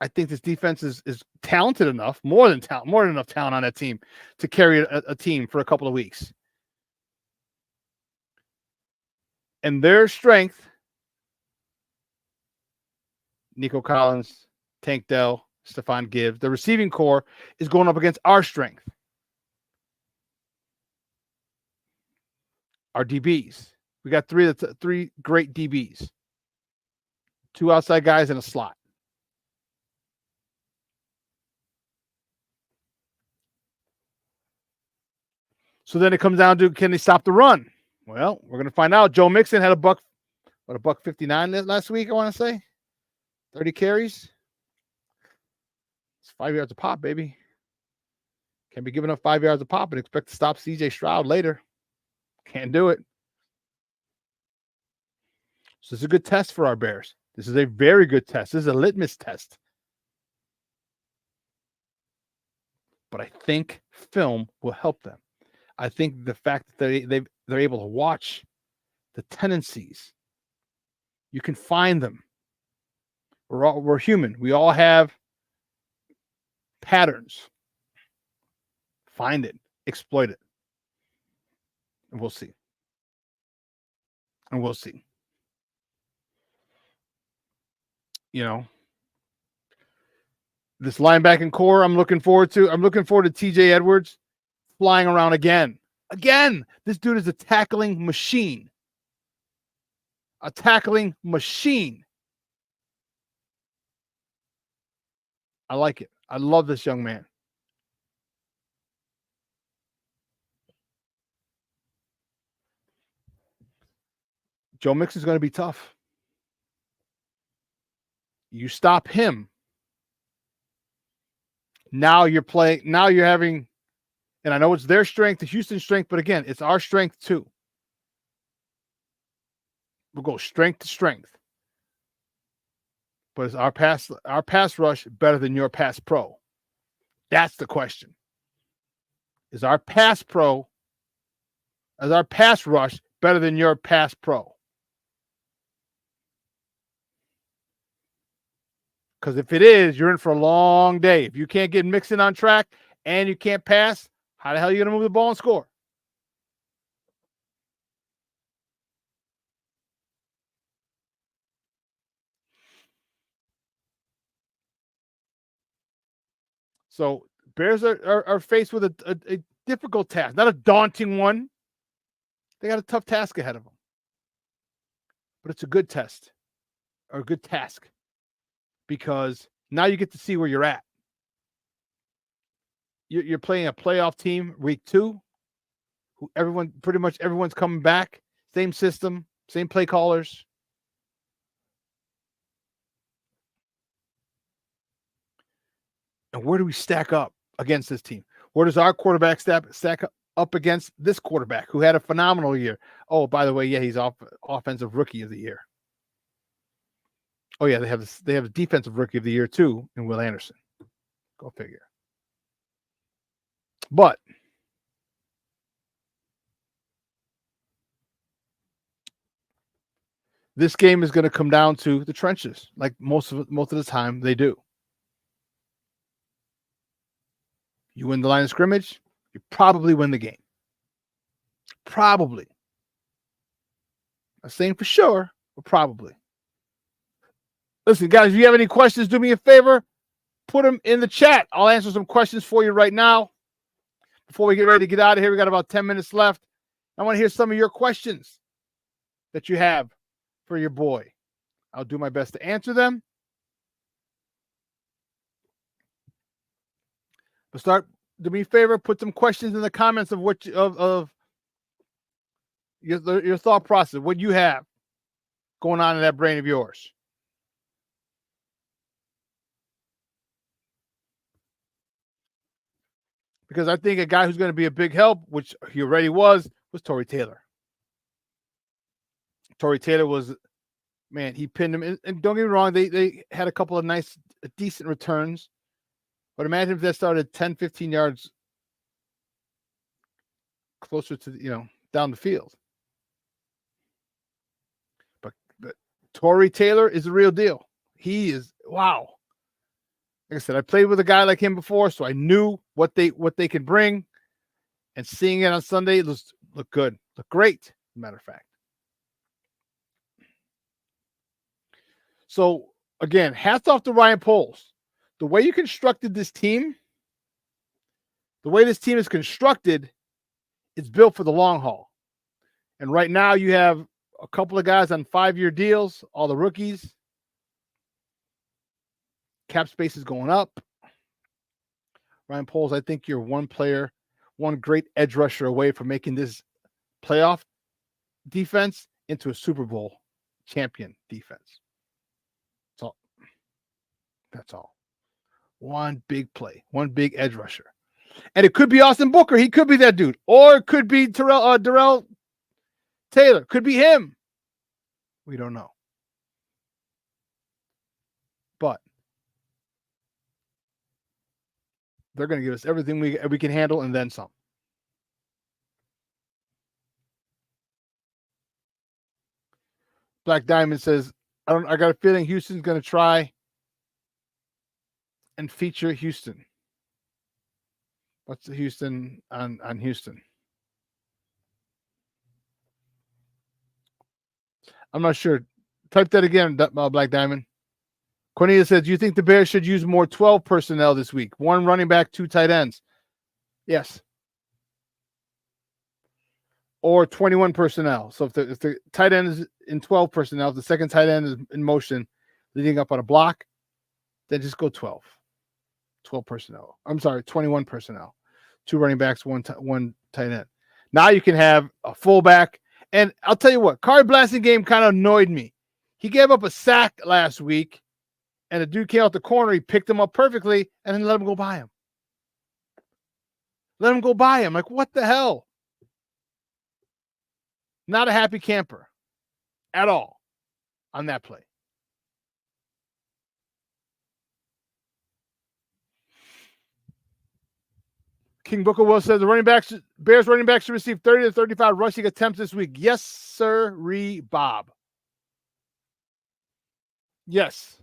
I think this defense is talented enough, more than enough talent on that team to carry a team for a couple of weeks. And their strength, Nico Collins, Tank Dell, Stephon Gibbs. The receiving core is going up against our strength. Our DBs. We got three great DBs. 2 outside guys in a slot. So then it comes down to, can they stop the run? Well, we're going to find out. Joe Mixon had a buck 59 last week, I want to say. 30 carries. It's 5 yards a pop, baby. Can't be giving up 5 yards a pop and expect to stop CJ Stroud later. Can't do it. So this is a good test for our Bears. This is a very good test. This is a litmus test. But I think film will help them. I think the fact that they're able to watch the tendencies, you can find them. We're human. We all have patterns. Find it, exploit it, and we'll see. And we'll see. You know, this linebacking core, I'm looking forward to. I'm looking forward to TJ Edwards flying around again. Again, this dude is a tackling machine. A tackling machine. I like it. I love this young man. Joe Mixon is going to be tough. You stop him. Now you're playing. Now you're having, and I know it's their strength, the Houston strength, but again, it's our strength too. We'll go strength to strength. But is our pass rush better than your pass pro? That's the question. Is our pass rush better than your pass pro? Because if it is, you're in for a long day. If you can't get Mixon on track and you can't pass, how the hell are you going to move the ball and score? So Bears are faced with a difficult task, not a daunting one. They got a tough task ahead of them. But it's a good test or a good task because now you get to see where you're at. You're playing a playoff team week 2. Pretty much everyone's coming back. Same system, same play callers. And where do we stack up against this team? Where does our quarterback stack up against this quarterback who had a phenomenal year? Oh, by the way, yeah, he's offensive rookie of the year. Oh yeah, they have a defensive rookie of the year too in Will Anderson. Go figure. But this game is going to come down to the trenches, like most of the time they do. You win the line of scrimmage, you probably win the game. Probably. I'm saying for sure, but probably. Listen, guys, if you have any questions, do me a favor. Put them in the chat. I'll answer some questions for you right now. Before we get ready to get out of here, we got about 10 minutes left. I want to hear some of your questions that you have for your boy. I'll do my best to answer them. But do me a favor, put some questions in the comments of what of your thought process, what you have going on in that brain of yours. Because I think a guy who's going to be a big help, which he already was Tory Taylor. Tory Taylor was, man, he pinned him. And don't get me wrong, they had a couple of decent returns. But imagine if that started 10, 15 yards closer to, down the field. But Tory Taylor is the real deal. He is, wow. Like I said, I played with a guy like him before, so I knew what they could bring. And seeing it on Sunday, looked good. Looked great, as a matter of fact. So, again, hats off to Ryan Poles. the way you constructed this team, the way this team is constructed, it's built for the long haul. And right now you have a couple of guys on 5-year deals, all the rookies. Cap space is going up. Ryan Poles, I think you're one great edge rusher away from making this playoff defense into a Super Bowl champion defense. That's all. One big play, one big edge rusher. And it could be Austin Booker. He could be that dude. Or it could be Darrell Taylor. Could be him. We don't know. But they're going to give us everything we can handle and then some. Black Diamond says, I got a feeling Houston's going to try and feature Houston. What's the Houston on Houston? I'm not sure. Type that again, Black Diamond. Cornelia says, do you think the Bears should use more 12 personnel this week? 1 running back, 2 tight ends. Yes. Or 21 personnel. So if the tight end is in 12 personnel, if the second tight end is in motion, leading up on a block, then just go 12. 12 personnel. I'm sorry, 21 personnel. 2 running backs, 1 tight end. Now you can have a fullback. And I'll tell you what, Card Blasting Game kind of annoyed me. He gave up a sack last week, and a dude came out the corner. He picked him up perfectly, and then let him go by him. Let him go by him. Like, what the hell? Not a happy camper at all on that play. King Booker Will says the Bears running backs should receive 30 to 35 rushing attempts this week. Yes, sir, Bob. Yes.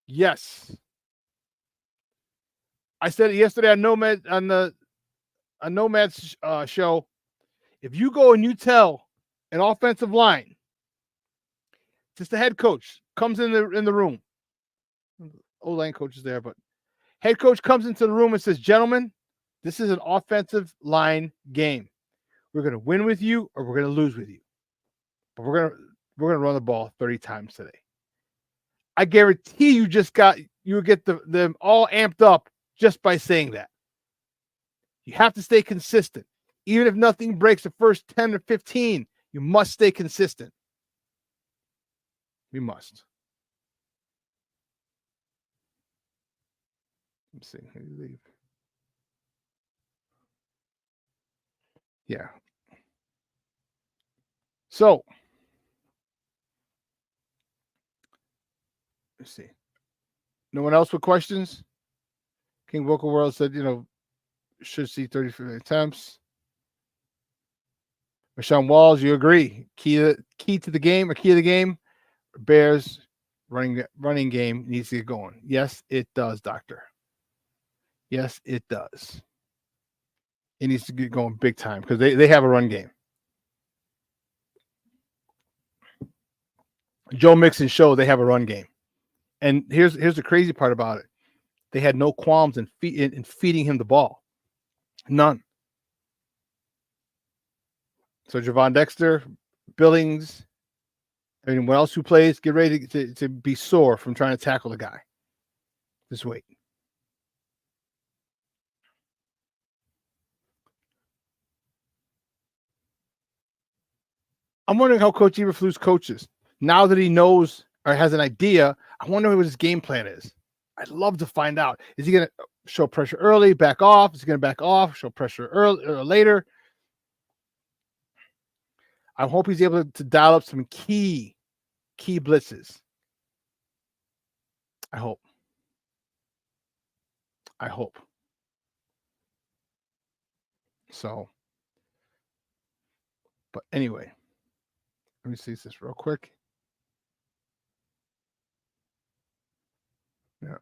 Yes. I said it yesterday on Nomad's show. If you go and you tell an offensive line, just the head coach comes in the room. O-line coach is there, but head coach comes into the room and says, gentlemen, this is an offensive line game. We're going to win with you or we're going to lose with you. But we're going to run the ball 30 times today. I guarantee you will get them all amped up just by saying that. You have to stay consistent. Even if nothing breaks the first 10 or 15, you must stay consistent. We must. Let's see. How do you leave? Yeah. So, let's see. No one else with questions? King Vocal World said, should see 30 attempts. Rashawn Walls, you agree? Key to the game, Bears running game needs to get going. Yes, it does, Doctor. Yes, it does. It needs to get going big time because they have a run game. Joe Mixon showed they have a run game. And here's the crazy part about it. They had no qualms in feeding him the ball. None. So Gervon Dexter, Billings, anyone else who plays, get ready to be sore from trying to tackle the guy. Just wait. I'm wondering how Coach Eberflus coaches. Now that he knows or has an idea, I wonder what his game plan is. I'd love to find out. Is he going to show pressure early, back off? Is he going to back off, show pressure early or later? I hope he's able to dial up some key blitzes. I hope. So, but anyway, let me see this real quick. Yeah.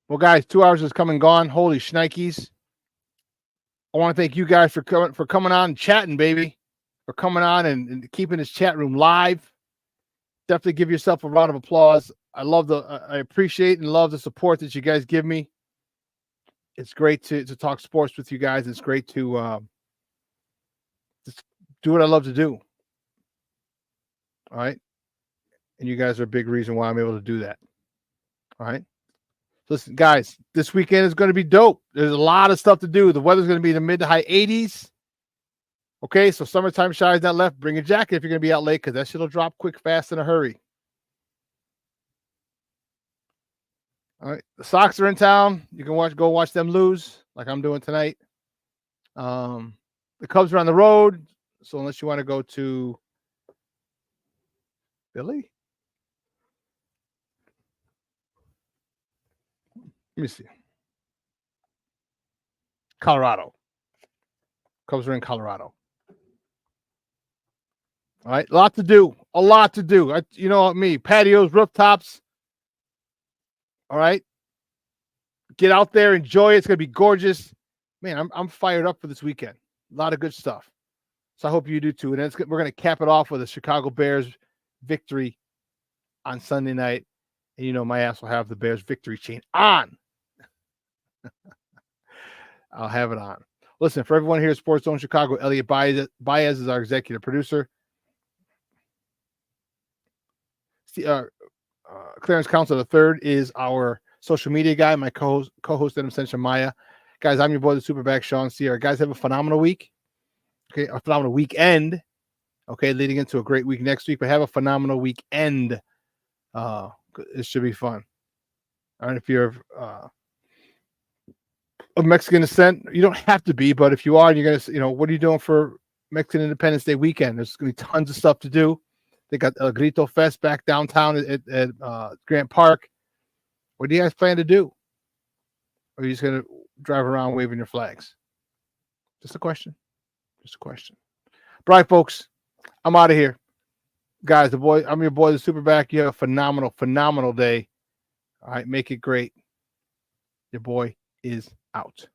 Well, guys, 2 hours is come and gone. Holy shnikes. I want to thank you guys for coming on and chatting, baby. For coming on and keeping this chat room live. definitely give yourself a round of applause. I appreciate and love the support that you guys give me. It's great to talk sports with you guys. It's great to just do what I love to do. All right. And you guys are a big reason why I'm able to do that. All right. Listen, guys, this weekend is going to be dope. There's a lot of stuff to do. The weather's going to be in the mid to high 80s. Okay, so summertime showers not left. Bring a jacket if you're going to be out late because that shit will drop quick, fast, in a hurry. All right, the Sox are in town. You can go watch them lose like I'm doing tonight. The Cubs are on the road, so unless you want to go to Philly, let me see. Colorado. Cubs are in Colorado. All right, a lot to do. You know me, patios, rooftops. All right, get out there, enjoy it. It's gonna be gorgeous, man. I'm fired up for this weekend. A lot of good stuff. So I hope you do too. And we're gonna cap it off with a Chicago Bears victory on Sunday night, and you know my ass will have the Bears victory chain on. I'll have it on. Listen, for everyone here at Sports Zone Chicago, Elliot Baez is our executive producer. Clarence Council III is our social media guy, my co-host Adam Sencha. Guys, I'm your boy, the SuperBack, Shawn. Guys, have a phenomenal week. Okay, a phenomenal weekend. Okay, leading into a great week next week, but have a phenomenal weekend. It should be fun. All right, if you're of Mexican descent, you don't have to be, but if you are, you're gonna, what are you doing for Mexican Independence Day weekend? There's gonna be tons of stuff to do. They got El Grito Fest back downtown at Grant Park. What do you guys plan to do? Or are you just gonna drive around waving your flags? Just a question. All right, folks, I'm out of here. Guys, I'm your boy, the SuperBack. You have a phenomenal day. All right, make it great. Your boy is out.